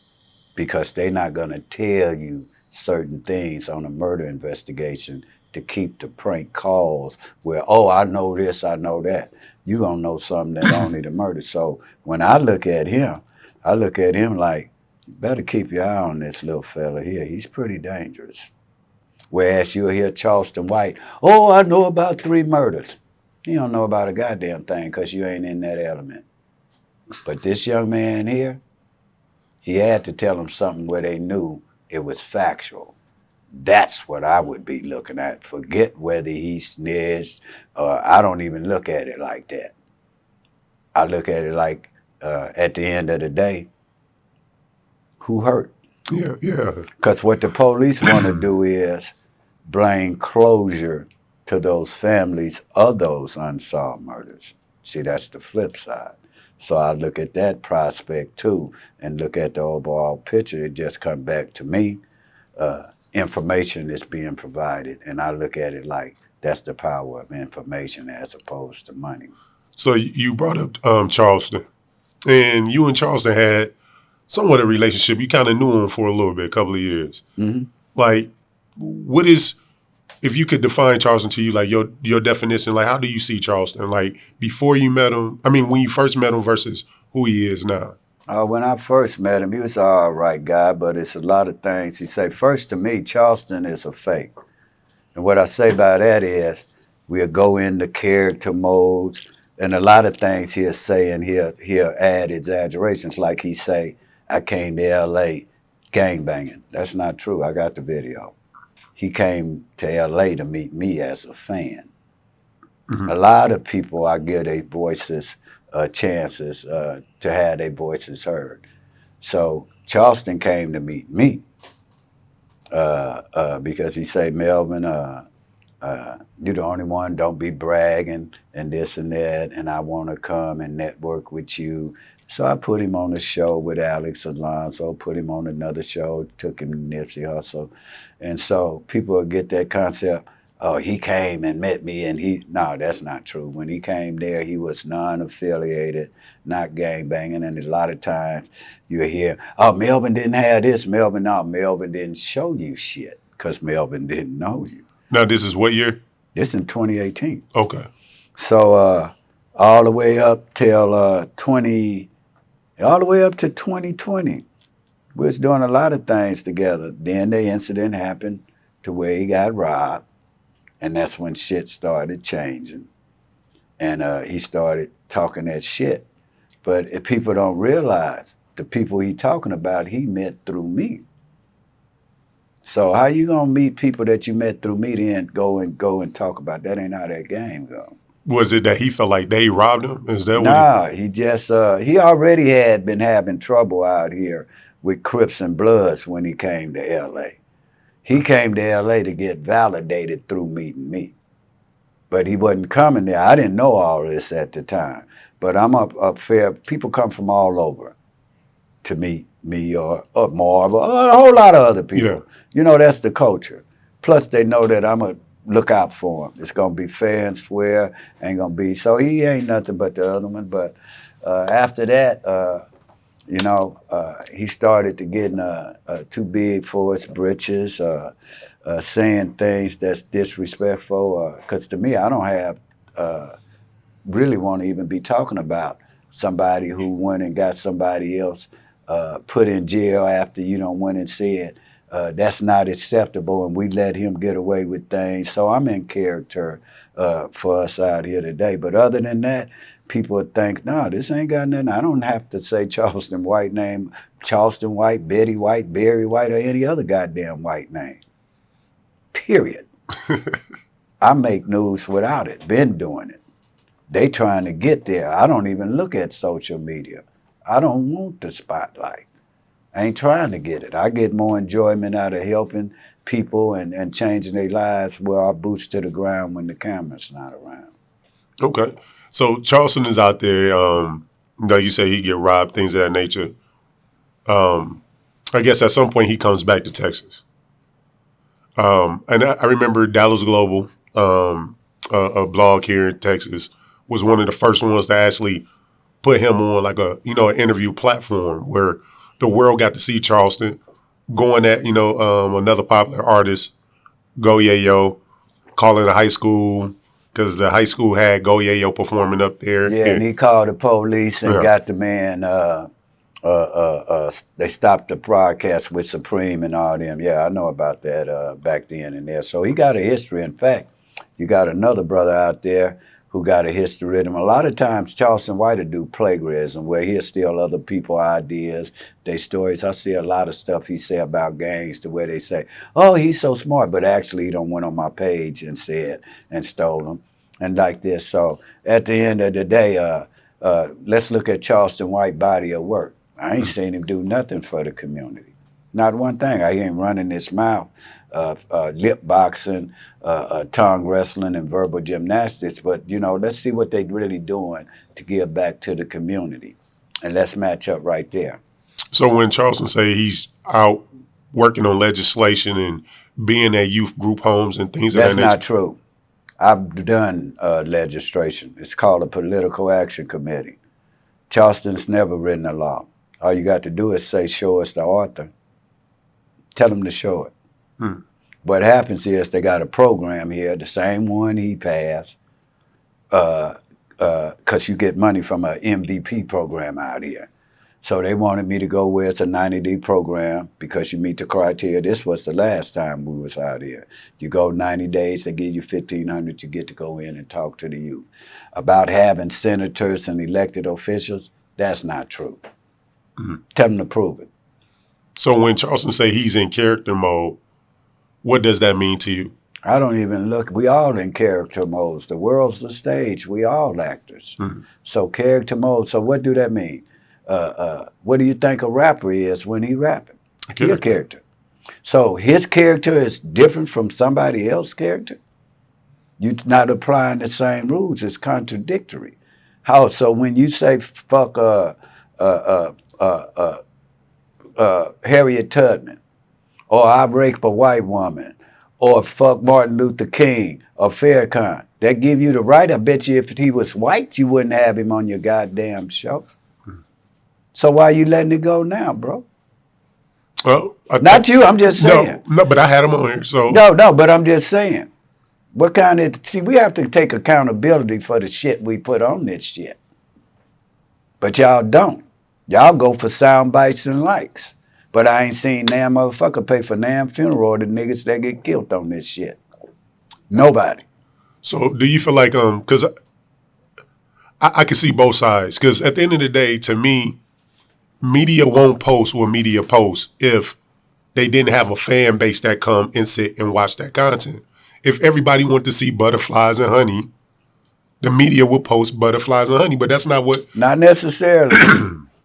Because they're not going to tell you certain things on a murder investigation to keep the prank calls where, oh, I know this, I know that. You're going to know something that only the murder. So when I look at him like, you better keep your eye on this little fella here. He's pretty dangerous. Whereas you'll hear Charleston White, oh, I know about 3 murders. You don't know about a goddamn thing because you ain't in that element. But this young man here, he had to tell them something where they knew it was factual. That's what I would be looking at. Forget whether he snitched. I don't even look at it like that. I look at it like, at the end of the day, who hurt? Yeah, yeah. Because what the police want to do is bring closure to those families of those unsolved murders. See, that's the flip side. So I look at that prospect too and look at the overall picture. It just comes back to me. Information is being provided, and I look at it like that's the power of information as opposed to money. So you brought up Charleston, and you and Charleston had somewhat a relationship. You kind of knew him for a little bit, a couple of years. Mm-hmm. Like, what is, if you could define Charleston to you, like your definition, like how do you see Charleston? Like before you met him, I mean, when you first met him versus who he is now. When I first met him, he was an all right guy, but it's a lot of things he say. First, to me, Charleston is a fake. And what I say by that is we'll go into character modes, and a lot of things he'll say, and he'll add exaggerations, like he say, I came to L.A. gangbanging. That's not true. I got the video. He came to L.A. to meet me as a fan. Mm-hmm. A lot of people, I give their voices chances to have their voices heard. So Charleston came to meet me because he say, Melvin, you're the only one, don't be bragging and this and that, and I want to come and network with you. So I put him on a show with Alex Alonso, put him on another show, took him to Nipsey Hussle. And so people will get that concept, oh, he came and met me, and no, that's not true. When he came there, he was non-affiliated, not gangbanging, and a lot of times you hear, oh, Melvin didn't have this, Melvin didn't show you shit, because Melvin didn't know you. Now, this is what year? This in 2018. Okay. So all the way up till all the way up to 2020, we was doing a lot of things together. Then the incident happened to where he got robbed. And that's when shit started changing. And he started talking that shit. But if people don't realize, the people he talking about, he met through me. So how you gonna meet people that you met through me then go and talk about? That ain't how that game go. Was it that he felt like they robbed him? Is that what he just, he already had been having trouble out here with Crips and Bloods when he came to L.A. He came to L.A. to get validated through meeting me. But he wasn't coming there. I didn't know all this at the time. But I'm up fair. People come from all over to meet me or Marv or a whole lot of other people. Yeah. You know, that's the culture. Plus, they know that I'm going to look out for him. It's going to be fair and square. Ain't going to be. So he ain't nothing but the other one. But after that, he started to get too big for his britches, saying things that's disrespectful. Because to me, I don't have, really want to even be talking about somebody who went and got somebody else put in jail after you don't went and said, That's not acceptable, and we let him get away with things. So I'm in character for us out here today. But other than that, people would think, no, this ain't got nothing. I don't have to say Charleston White name, Charleston White, Betty White, Barry White, or any other goddamn white name. Period. I make news without it. Been doing it. They trying to get there. I don't even look at social media. I don't want the spotlight. I ain't trying to get it. I get more enjoyment out of helping people and changing their lives with our boots to the ground when the camera's not around. Okay. So Charleston is out there. Like you say, he get robbed, things of that nature. I guess at some point he comes back to Texas. And I remember Dallas Global, a blog here in Texas, was one of the first ones to actually put him on like an interview platform where the world got to see Charleston going at, another popular artist, Go Yayo, calling a high school, because the high school had Go Yayo performing up there. Yeah, and he called the police and got the man, they stopped the broadcast with Supreme and all them. Yeah, I know about that back then and there. So he got a history. In fact, you got another brother out there who got a history with him. A lot of times Charleston White will do plagiarism where he'll steal other people's ideas, their stories. I see a lot of stuff he say about Gangster where they say, oh, he's so smart, but actually he don't went on my page and said and stole them and like this. So at the end of the day, let's look at Charleston White body of work. I ain't seen him do nothing for the community. Not one thing. I ain't running his mouth. Lip boxing, tongue wrestling, and verbal gymnastics. But, let's see what they really doing to give back to the community. And let's match up right there. So when Charleston say he's out working on legislation and being at youth group homes and things of that nature. That's not true. I've done legislation. It's called a political action committee. Charleston's never written a law. All you got to do is say, show us the author. Tell them to show it. What happens is they got a program here, the same one he passed, because you get money from an MVP program out here. So they wanted me to go where it's a 90-day program because you meet the criteria. This was the last time we was out here. You go 90 days, they give you $1,500, you get to go in and talk to the youth. About having senators and elected officials, that's not true. Tell them to prove it. So when Charleston say he's in character mode, what does that mean to you? I don't even look. We all in character modes. The world's the stage. We all actors. So character mode. So what do that mean? What do you think a rapper is when he rapping? He a character. So his character is different from somebody else's character? You're not applying the same rules. It's contradictory. How? So when you say fuck Harriet Tubman, or I rape a white woman, or fuck Martin Luther King, or Farrakhan, that give you the right. I bet you if he was white, you wouldn't have him on your goddamn show. So why you letting it go now, bro? Well, not you, I'm just saying. No, but I had him on here, so. No, but I'm just saying. What kind of, see, we have to take accountability for the shit we put on this shit. But y'all don't. Y'all go for sound bites and likes. But I ain't seen damn motherfucker pay for damn funeral of the niggas that get killed on this shit. Nobody. So do you feel like, because I can see both sides. Because at the end of the day, to me, media won't post what media posts if they didn't have a fan base that come and sit and watch that content. If everybody wanted to see butterflies and honey, the media would post butterflies and honey. But that's not what... Not necessarily.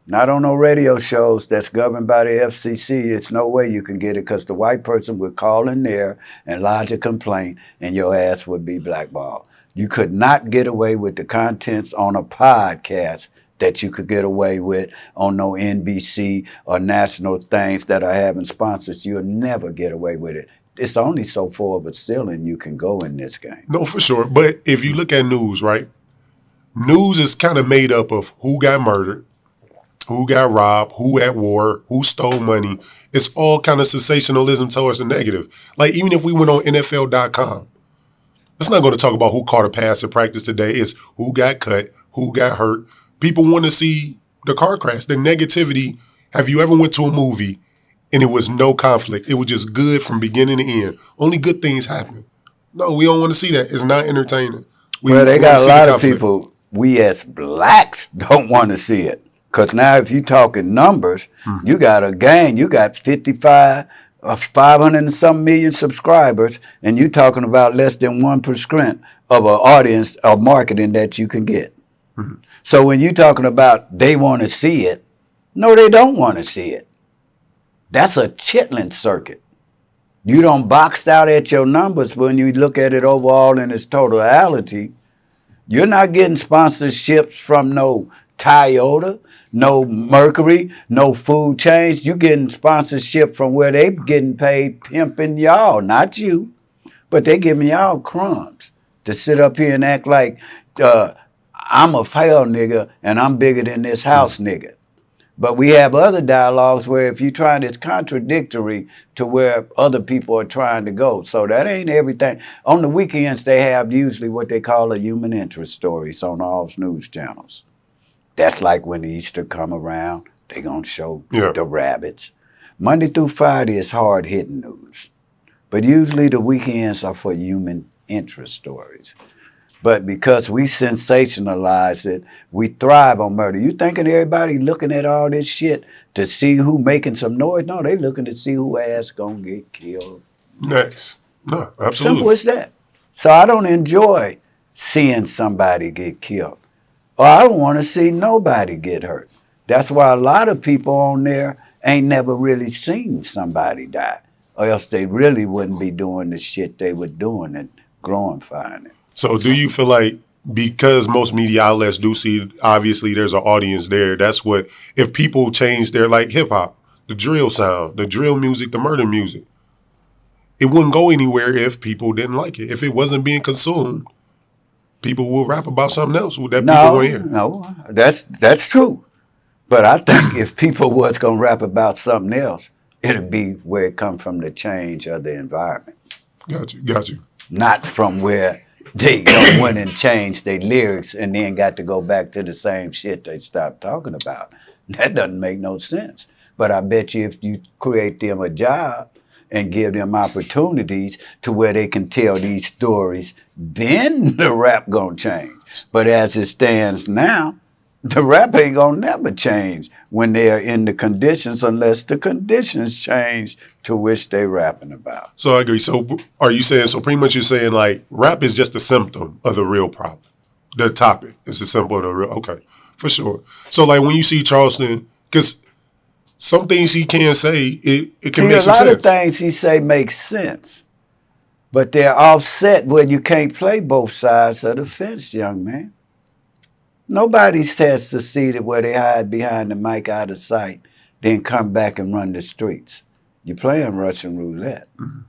Not on no radio shows that's governed by the FCC. It's no way you can get it because the white person would call in there and lodge a complaint and your ass would be blackballed. You could not get away with the contents on a podcast that you could get away with on no NBC or national things that are having sponsors. You'll never get away with it. It's only so far of a ceiling you can go in this game. No, for sure. But if you look at news, right? News is kind of made up of who got murdered, who got robbed, who at war, who stole money. It's all kind of sensationalism towards the negative. Like, even if we went on NFL.com, it's not going to talk about who caught a pass in practice today. It's who got cut, who got hurt. People want to see the car crash, the negativity. Have you ever went to a movie and it was no conflict. It was just good from beginning to end. Only good things happen. No, we don't want to see that. It's not entertaining. Well, they got a see lot the of conflict. people, we as blacks don't want to see it. Because now if you talking numbers, you got a gang, you got 55, 500 and some million subscribers, and you talking about less than 1% of an audience of marketing that you can get. So when you talking about they want to see it, no, they don't want to see it. That's a chitlin circuit. You don't boxed out at your numbers when you look at it overall in its totality. You're not getting sponsorships from no Toyota, no Mercury, no food chains. You're getting sponsorship from where they getting paid pimping y'all, not you. But they giving y'all crumbs to sit up here and act like I'm a hell nigga and I'm bigger than this house nigga. But we have other dialogues where if you're trying, it's contradictory to where other people are trying to go. So that ain't everything. On the weekends, they have usually what they call a human interest stories on all news channels. That's like when Easter come around, they gonna show the rabbits. Monday through Friday is hard-hitting news. But usually the weekends are for human interest stories. But because we sensationalize it, we thrive on murder. You thinking everybody looking at all this shit to see who making some noise? No, they looking to see who ass gonna get killed next. No, absolutely. Simple as that. So I don't enjoy seeing somebody get killed. Or I don't want to see nobody get hurt. That's why a lot of people on there ain't never really seen somebody die. Or else they really wouldn't be doing the shit they were doing and glorifying it. So do you feel like because most media outlets do see, obviously there's an audience there, that's what, if people change their, like hip hop, the drill sound, the drill music, the murder music, it wouldn't go anywhere if people didn't like it. If it wasn't being consumed, people will rap about something else that people want to hear. No, that's true. But I think if people was going to rap about something else, it'd be where it come from the change of the environment. Got you. Not from where they went and changed their lyrics and then got to go back to the same shit they stopped talking about. That doesn't make no sense. But I bet you if you create them a job and give them opportunities to where they can tell these stories, then the rap gonna change. But as it stands now, the rap ain't gonna never change when they're in the conditions unless the conditions change to which they rapping about. So I agree. So are you saying, so pretty much you're saying like rap is just a symptom of the real problem. The topic is a symptom of the real, okay, for sure. So like when you see Charleston, because some things he can say, it can make some sense. A lot of things he say make sense, but they're offset where you can't play both sides of the fence, young man. Nobody has succeeded where they hide behind the mic out of sight, then come back and run the streets. You're playing Russian roulette. Mm-hmm.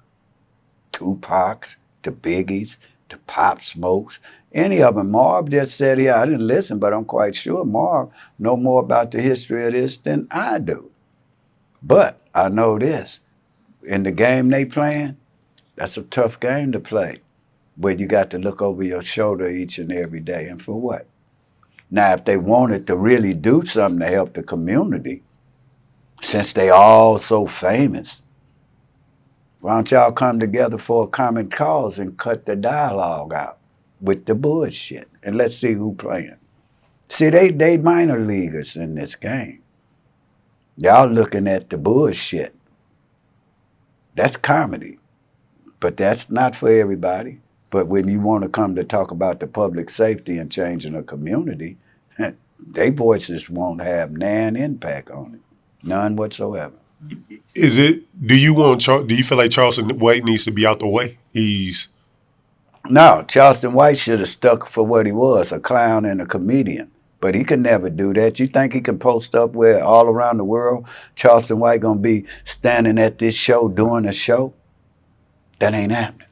Tupacs, the Biggies, the Pop Smokes, any of them. Marv just said, yeah, I didn't listen, but I'm quite sure Marv know more about the history of this than I do. But I know this, in the game they playing, that's a tough game to play, where you got to look over your shoulder each and every day. And for what? Now, if they wanted to really do something to help the community, since they all so famous, why don't y'all come together for a common cause and cut the dialogue out with the bullshit, and let's see who playing. See, they minor leaguers in this game. Y'all looking at the bullshit. That's comedy, but that's not for everybody. But when you want to come to talk about the public safety and changing a community, their voices won't have nan impact on it. None whatsoever. Do you feel like Charleston White needs to be out the way? No, Charleston White should have stuck for what he was, a clown and a comedian. But he could never do that. You think he can post up where all around the world Charleston White gonna be standing at this show doing a show? That ain't happening.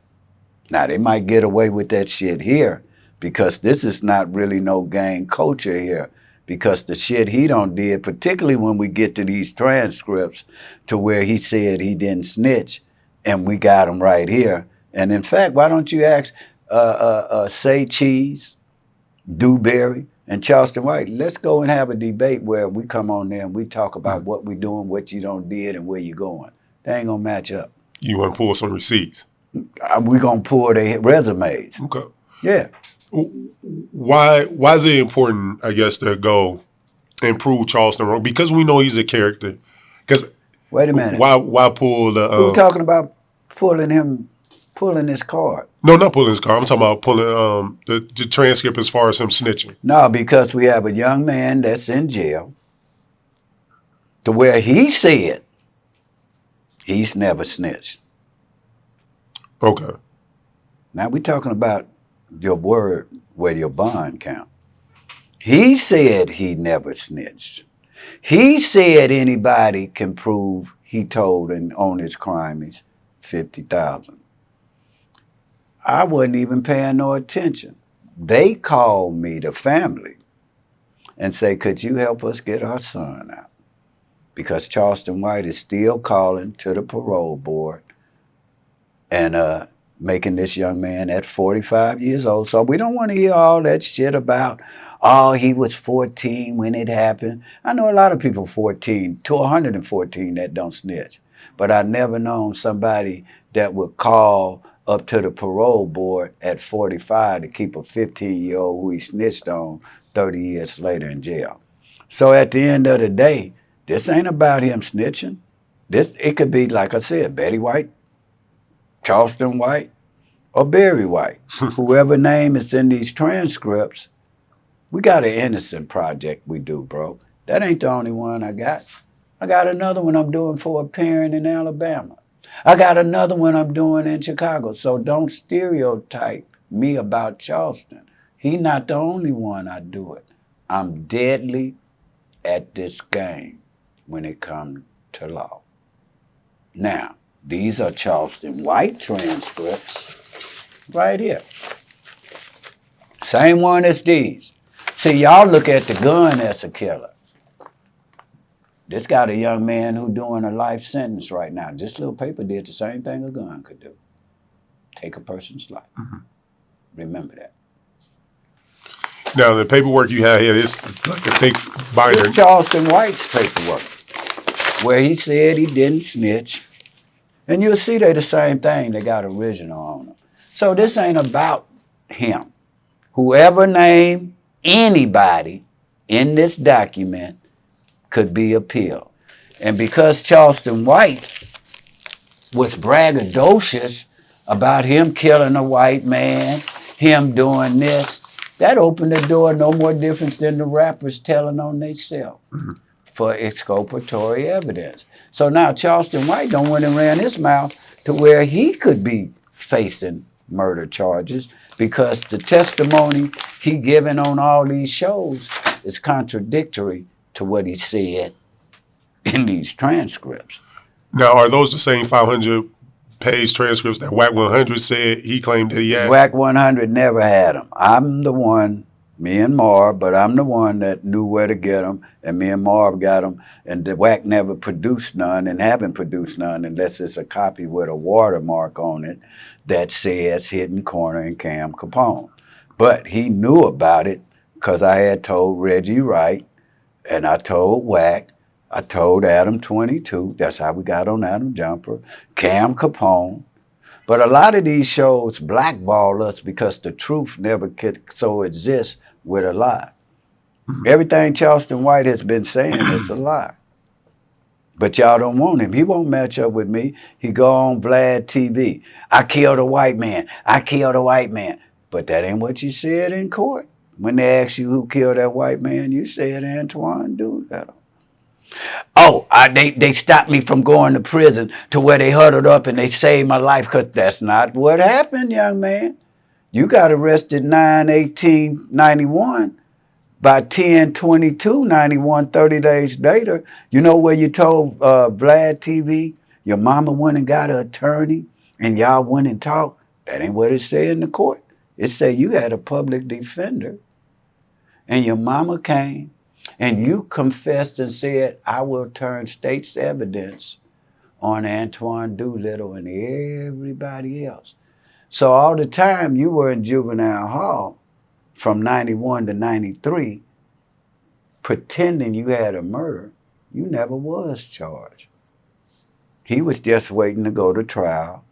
Now, they might get away with that shit here because this is not really no gang culture here, because the shit he done did, particularly when we get to these transcripts to where he said he didn't snitch, and we got him right here. And in fact, why don't you ask Say Cheese, Dewberry, And Charleston White, let's go and have a debate where we come on there and we talk about what we doing, what you don't did, and where you going. They ain't gonna match up. You want to pull some receipts? We gonna pull their resumes. Okay. Yeah. Why is it important, I guess, to go and prove Charleston wrong? Because we know he's a character. Because wait a minute. Why pull the? We're talking about pulling his card. No, not pulling his card. I'm talking about pulling the transcript as far as him snitching. No, because we have a young man that's in jail to where he said he's never snitched. Okay. Now we're talking about your word where your bond count. He said he never snitched. He said anybody can prove he told and on his crime is $50,000. I wasn't even paying no attention. They called me, the family, and say, could you help us get our son out? Because Charleston White is still calling to the parole board and making this young man at 45 years old. So we don't want to hear all that shit about, oh, he was 14 when it happened. I know a lot of people 14 to 114 that don't snitch. But I've never known somebody that would call up to the parole board at 45 to keep a 15-year-old who he snitched on 30 years later in jail. So at the end of the day, this ain't about him snitching. It could be, like I said, Betty White, Charleston White, or Barry White. Whoever name is in these transcripts, we got an innocent project we do, bro. That ain't the only one I got. I got another one I'm doing for a parent in Alabama. I got another one I'm doing in Chicago. So don't stereotype me about Charleston. He not the only one I do it. I'm deadly at this game when it comes to law. Now, these are Charleston White transcripts right here. Same one as these. See, y'all look at the gun as a killer. This got a young man who doing a life sentence right now. This little paper did the same thing a gun could do. Take a person's life. Mm-hmm. Remember that. Now, the paperwork you have here is like a thick binder. It's Charleston White's paperwork, where he said he didn't snitch. And you'll see they the same thing. They got original on them. So this ain't about him. Whoever named anybody in this document could be appealed. And because Charleston White was braggadocious about him killing a white man, him doing this, that opened the door no more difference than the rappers telling on themselves for exculpatory evidence. So now Charleston White don't went and ran his mouth to where he could be facing murder charges because the testimony he given on all these shows is contradictory to what he said in these transcripts. Now, are those the same 500-page transcripts that WAC 100 said he claimed that he had? WAC 100 never had them. I'm the one, me and Marv, but I'm the one that knew where to get them, and me and Marv got them, and the WAC never produced none and haven't produced none unless it's a copy with a watermark on it that says Hidden Corner and Cam Capone. But he knew about it because I had told Reggie Wright, and I told WAC, I told Adam 22, that's how we got on Adam Jumper, Cam Capone. But a lot of these shows blackball us because the truth never could so exist with a lie. Everything Charleston White has been saying is a lie. But y'all don't want him. He won't match up with me. He go on Vlad TV. I killed a white man. I killed a white man. But that ain't what you said in court. When they asked you who killed that white man, you said Antoine Doolittle. Oh, they stopped me from going to prison to where they huddled up and they saved my life, because that's not what happened, young man. You got arrested 9/18/91. By 10/22/91, 30 days later, you know where you told Vlad TV your mama went and got an attorney and y'all went and talked? That ain't what it said in the court. It said you had a public defender and your mama came and you confessed and said, I will turn state's evidence on Antoine Doolittle and everybody else. So all the time you were in juvenile hall from 91 to 93, pretending you had a murder, you never was charged. He was just waiting to go to trial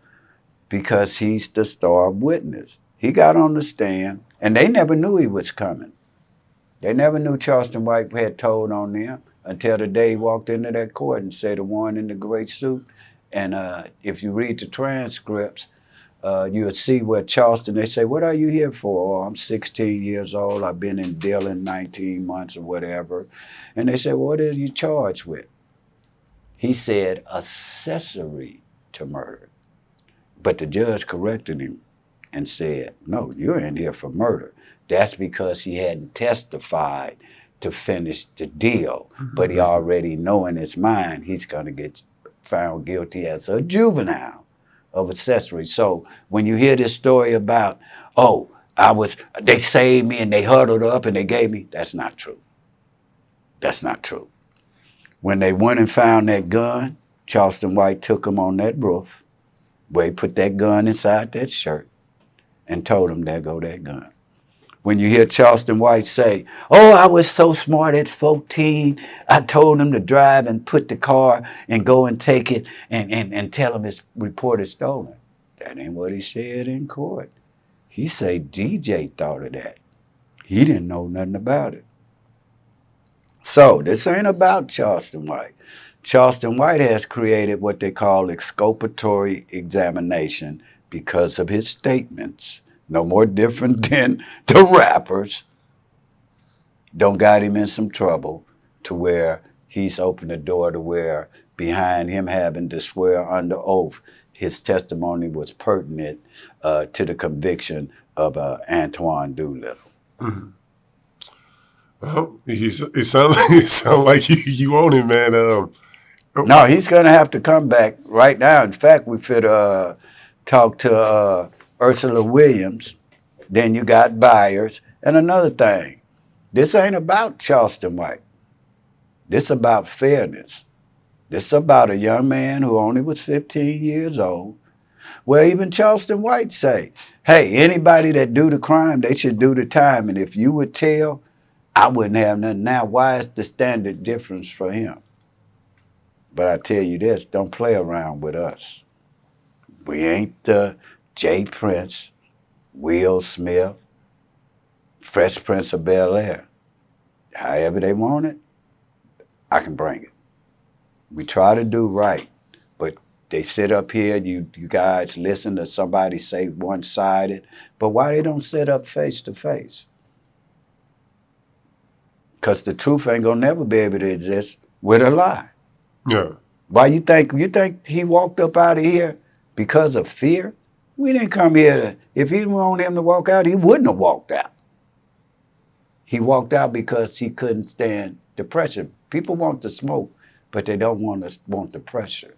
because he's the star witness. He got on the stand, and they never knew he was coming. They never knew Charleston White had told on them until the day he walked into that court and said the one in the gray suit. And if you read the transcripts, you'll see where Charleston, they say, what are you here for? Oh, I'm 16 years old. I've been in Dillon 19 months or whatever. And they said, what are you charged with? He said, accessory to murder. But the judge corrected him and said, no, you're in here for murder. That's because he hadn't testified to finish the deal. But he already know in his mind he's going to get found guilty as a juvenile of accessory. So when you hear this story about, oh, they saved me and they huddled up and they gave me, that's not true. That's not true. When they went and found that gun, Charleston White took him on that roof where he put that gun inside that shirt and told him, there go that gun. When you hear Charleston White say, oh, I was so smart at 14, I told him to drive and put the car and go and take it and tell him his report is stolen. That ain't what he said in court. He say DJ thought of that. He didn't know nothing about it. So this ain't about Charleston White. Charleston White has created what they call exculpatory examination because of his statements. No more different than the rappers. Don't got him in some trouble to where he's opened the door to where behind him having to swear under oath, his testimony was pertinent to the conviction of Antoine Doolittle. Mm-hmm. Well, it sounds like you own it, man. No, he's going to have to come back right now. In fact, we fit talk to Ursula Williams. Then you got Byers. And another thing, this ain't about Charleston White. This about fairness. This about a young man who only was 15 years old. Well, even Charleston White say, hey, anybody that do the crime, they should do the time. And if you would tell, I wouldn't have nothing. Now, why is the standard difference for him? But I tell you this, don't play around with us. We ain't the Jay Prince, Will Smith, Fresh Prince of Bel-Air. However they want it, I can bring it. We try to do right, but they sit up here, you guys listen to somebody say one-sided, but why they don't sit up face to face? Because the truth ain't gonna never be able to exist with a lie. Yeah. Why you think he walked up out of here because of fear? We didn't come here to, if he didn't want him to walk out, he wouldn't have walked out. He walked out because he couldn't stand the pressure. People want the smoke, but they don't want the pressure.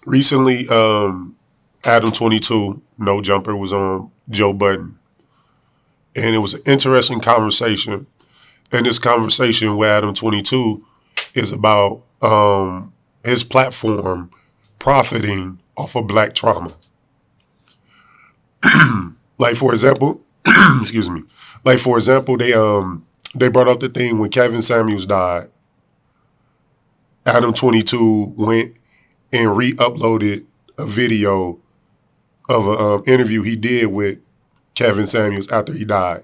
Recently, Adam 22, No Jumper, was on Joe Budden. And it was an interesting conversation. And this conversation with Adam 22 is about his platform profiting off of black trauma. Like, for example, excuse me. Like, for example, they brought up the thing when Kevin Samuels died. Adam 22 went and re-uploaded a video of an interview he did with Kevin Samuels after he died.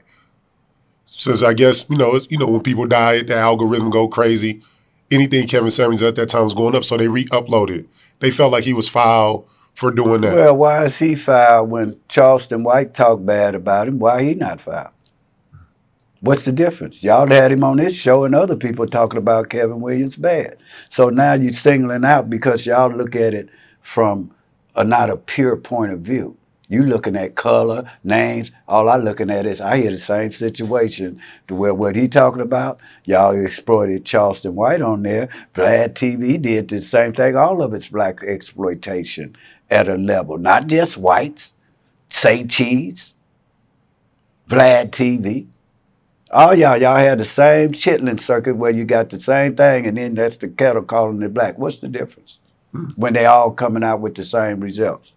Since I guess, when people die, the algorithm go crazy. Anything Kevin Samuels at that time was going up, so they re-uploaded it. They felt like he was foul for doing that. Well, why is he foul when Charleston White talked bad about him? Why he not foul? What's the difference? Y'all had him on this show and other people talking about Kevin Williams bad. So now you're singling out because y'all look at it from not a pure point of view. You looking at color, names. All I looking at is I hear the same situation to where what he talking about, y'all exploited Charleston White on there. Vlad TV did the same thing. All of it's black exploitation at a level, not just whites. Say Cheese, Vlad TV. All y'all had the same chitlin circuit where you got the same thing and then that's the kettle calling it black. What's the difference when they all coming out with the same results?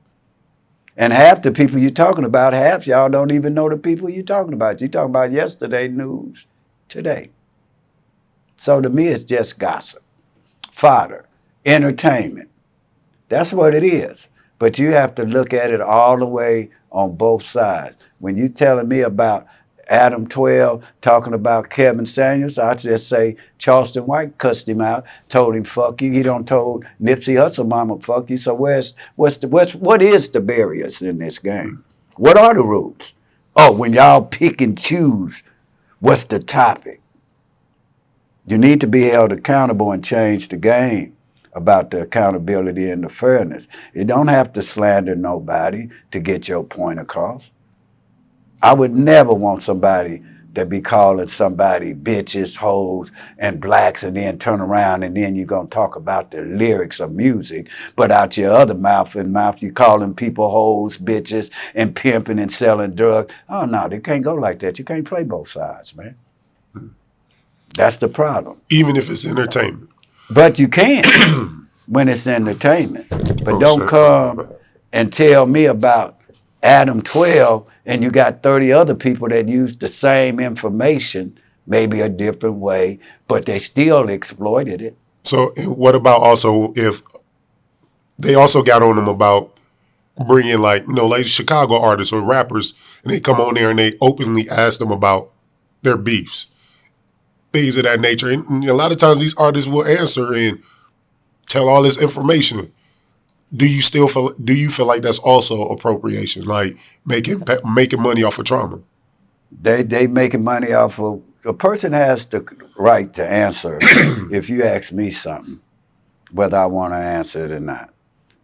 And half the people you're talking about, half y'all don't even know the people you're talking about. You're talking about yesterday news today. So to me, it's just gossip, fodder, entertainment. That's what it is. But you have to look at it all the way on both sides. When you telling me about Adam 12 talking about Kevin Samuels, I just say Charleston White cussed him out, told him fuck you. He don't told Nipsey Hussle mama fuck you. So what is the barriers in this game? What are the rules? Oh, when y'all pick and choose, what's the topic? You need to be held accountable and change the game about the accountability and the fairness. You don't have to slander nobody to get your point across. I would never want somebody to be calling somebody bitches, hoes, and blacks, and then turn around and then you're going to talk about the lyrics of music, but out your other mouth you calling people hoes, bitches, and pimping and selling drugs. Oh, no, they can't go like that. You can't play both sides, man. That's the problem. Even if it's entertainment. But you can when it's entertainment. But don't come and tell me about Adam 12 and you got 30 other people that use the same information, maybe a different way, but they still exploited it. So what about also if they also got on them about bringing like Chicago artists or rappers, and they come on there and they openly ask them about their beefs, things of that nature. And a lot of times these artists will answer and tell all this information. Do you feel like that's also appropriation, like making money off of trauma? They making money off of, a person has the right to answer if you ask me something, whether I want to answer it or not.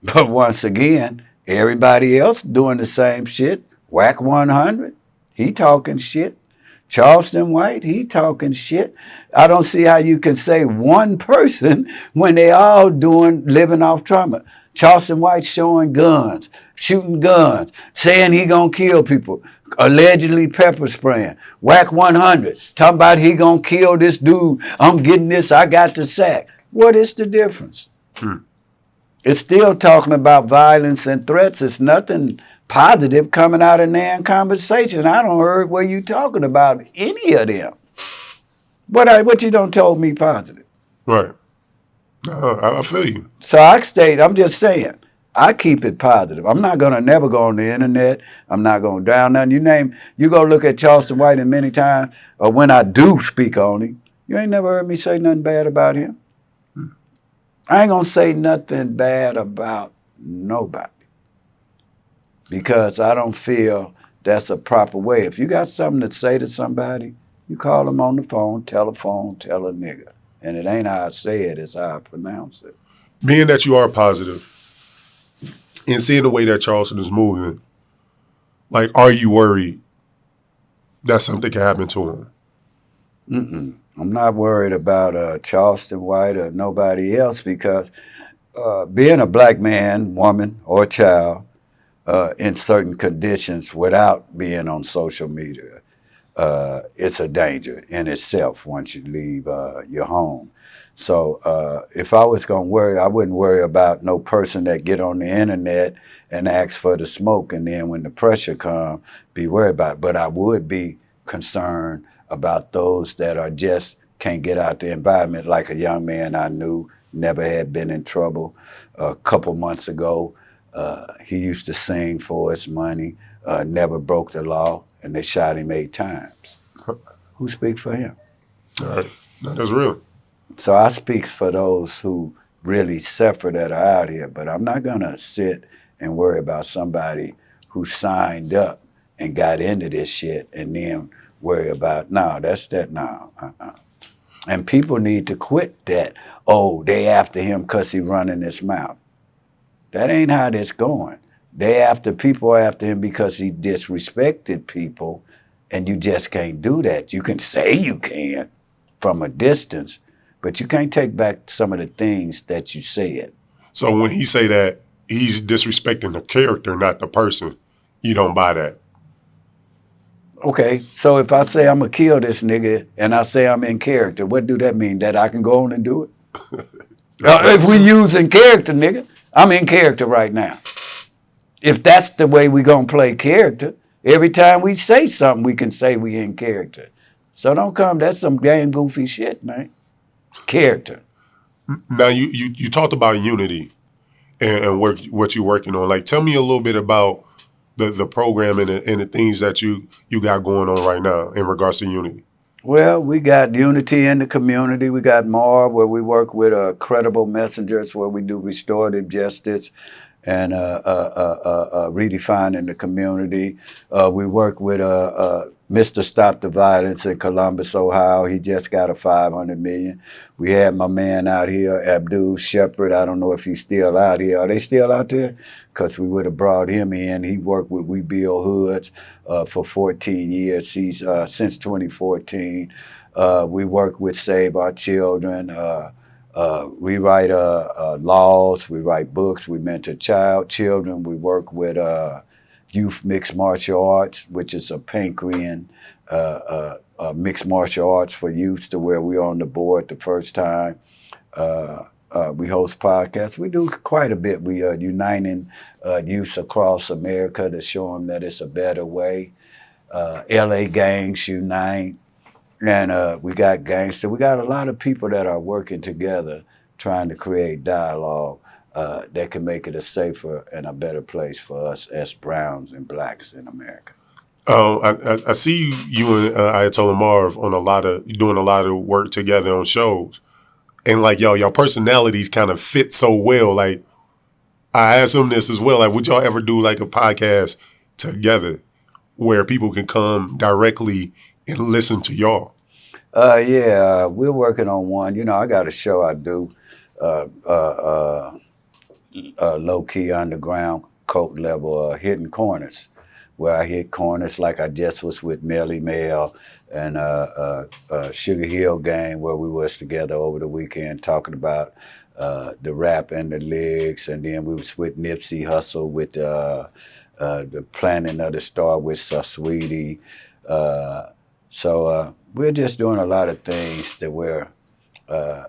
But once again, everybody else doing the same shit. Whack 100, he talking shit. Charleston White, he talking shit. I don't see how you can say one person when they all living off trauma. Charleston White showing guns, shooting guns, saying he gonna kill people, allegedly pepper spraying. Whack 100, talking about he gonna kill this dude. I'm getting this, I got the sack. What is the difference? It's still talking about violence and threats. It's nothing positive coming out of nan conversation. I don't heard where you talking about any of them. What you don't told me positive. Right. I feel you. So I'm just saying, I keep it positive. I'm not going to never go on the internet. I'm not going to drown nothing. You go look at Charleston White and many times, or when I do speak on him, you ain't never heard me say nothing bad about him. I ain't going to say nothing bad about nobody because I don't feel that's a proper way. If you got something to say to somebody, you call them on the phone, telephone, tell a nigga. And it ain't how I say it, it's how I pronounce it. Being that you are positive and seeing the way that Charleston is moving, like, are you worried that something can happen to him? I'm not worried about Charleston White or nobody else because being a black man, woman, or child in certain conditions without being on social media, it's a danger in itself once you leave your home. So if I was going to worry, I wouldn't worry about no person that get on the internet and ask for the smoke, and then when the pressure comes, be worried about it. But I would be concerned about those that are just can't get out the environment, like a young man I knew, never had been in trouble. A couple months ago, he used to sing for his money, never broke the law, and they shot him 8 times. Who speak for him? All right. No, that's real. So I speak for those who really suffer that are out here, but I'm not going to sit and worry about somebody who signed up and got into this shit and then worry about, And people need to quit that, they after him because he running his mouth. That ain't how this going. People are after him because he disrespected people, and you just can't do that. You can say you can from a distance, but you can't take back some of the things that you said. So when he say that, he's disrespecting the character, not the person. You don't buy that. Okay, so if I say I'm going to kill this nigga and I say I'm in character, what do that mean? That I can go on and do it? If we using character, nigga, I'm in character right now. if that's the way we gonna play character, every time we say something, we can say we in character. So don't come. That's some damn goofy shit, man. Character. Now you talked about unity and what you're working on. Like, tell me a little bit about the program and the things that you got going on right now in regards to unity. Well, we got unity in the community. We got more where we work with credible messengers, where we do restorative justice and redefining the community. We work with Mr. Stop the Violence in Columbus, Ohio. He just got a $500 million. We had my man out here, Abdul Shepard. I don't know if he's still out here. Are they still out there? Because we would have brought him in. He worked with We Build Hoods for 14 years. He's since 2014. We work with Save Our Children. We write laws, we write books, we mentor children. We work with Youth Mixed Martial Arts, which is a Pankorean mixed martial arts for youth, to where we're on the board the first time. We host podcasts. We do quite a bit. We are uniting youth across America to show them that it's a better way. LA gangs unite. And we got Gangster. We got a lot of people that are working together trying to create dialogue that can make it a safer and a better place for us as browns and blacks in America. I see you and Ayatollah Marv on doing a lot of work together on shows. And like, y'all personalities kind of fit so well. Like, I asked him this as well. Like, would y'all ever do like a podcast together where people can come directly and listen to y'all? Yeah, we're working on one. You know, I got a show I do, low-key underground, cult level, Hitting Corners, where I hit corners like I just was with Melly Mel and Sugar Hill Gang, where we was together over the weekend talking about the rap and the lyrics. And then we was with Nipsey Hussle with the Planning of the Star with Sweetie. So we're just doing a lot of things that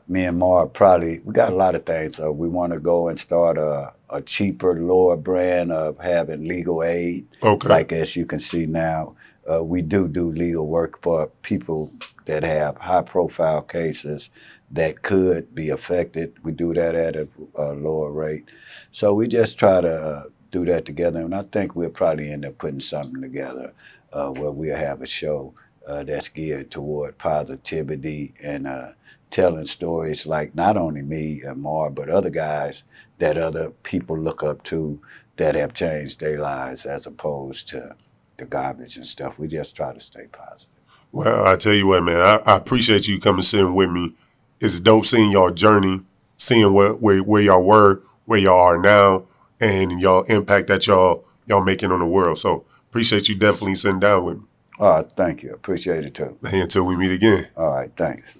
me and Mark we got a lot of things. We want to go and start a cheaper, lower brand of having legal aid. Okay. Like, as you can see now, we do legal work for people that have high-profile cases that could be affected. We do that at a lower rate. So we just try to do that together, and I think we'll probably end up putting something together where we'll have a show that's geared toward positivity and telling stories like not only me and Mar, but other guys that other people look up to that have changed their lives, as opposed to the garbage and stuff. We just try to stay positive. Well, I tell you what, man, I appreciate you coming sitting with me. It's dope seeing y'all journey, seeing where y'all were, where y'all are now, and y'all impact that y'all making on the world. So appreciate you definitely sitting down with me. All right, thank you. Appreciate it too. Until we meet again. All right, thanks.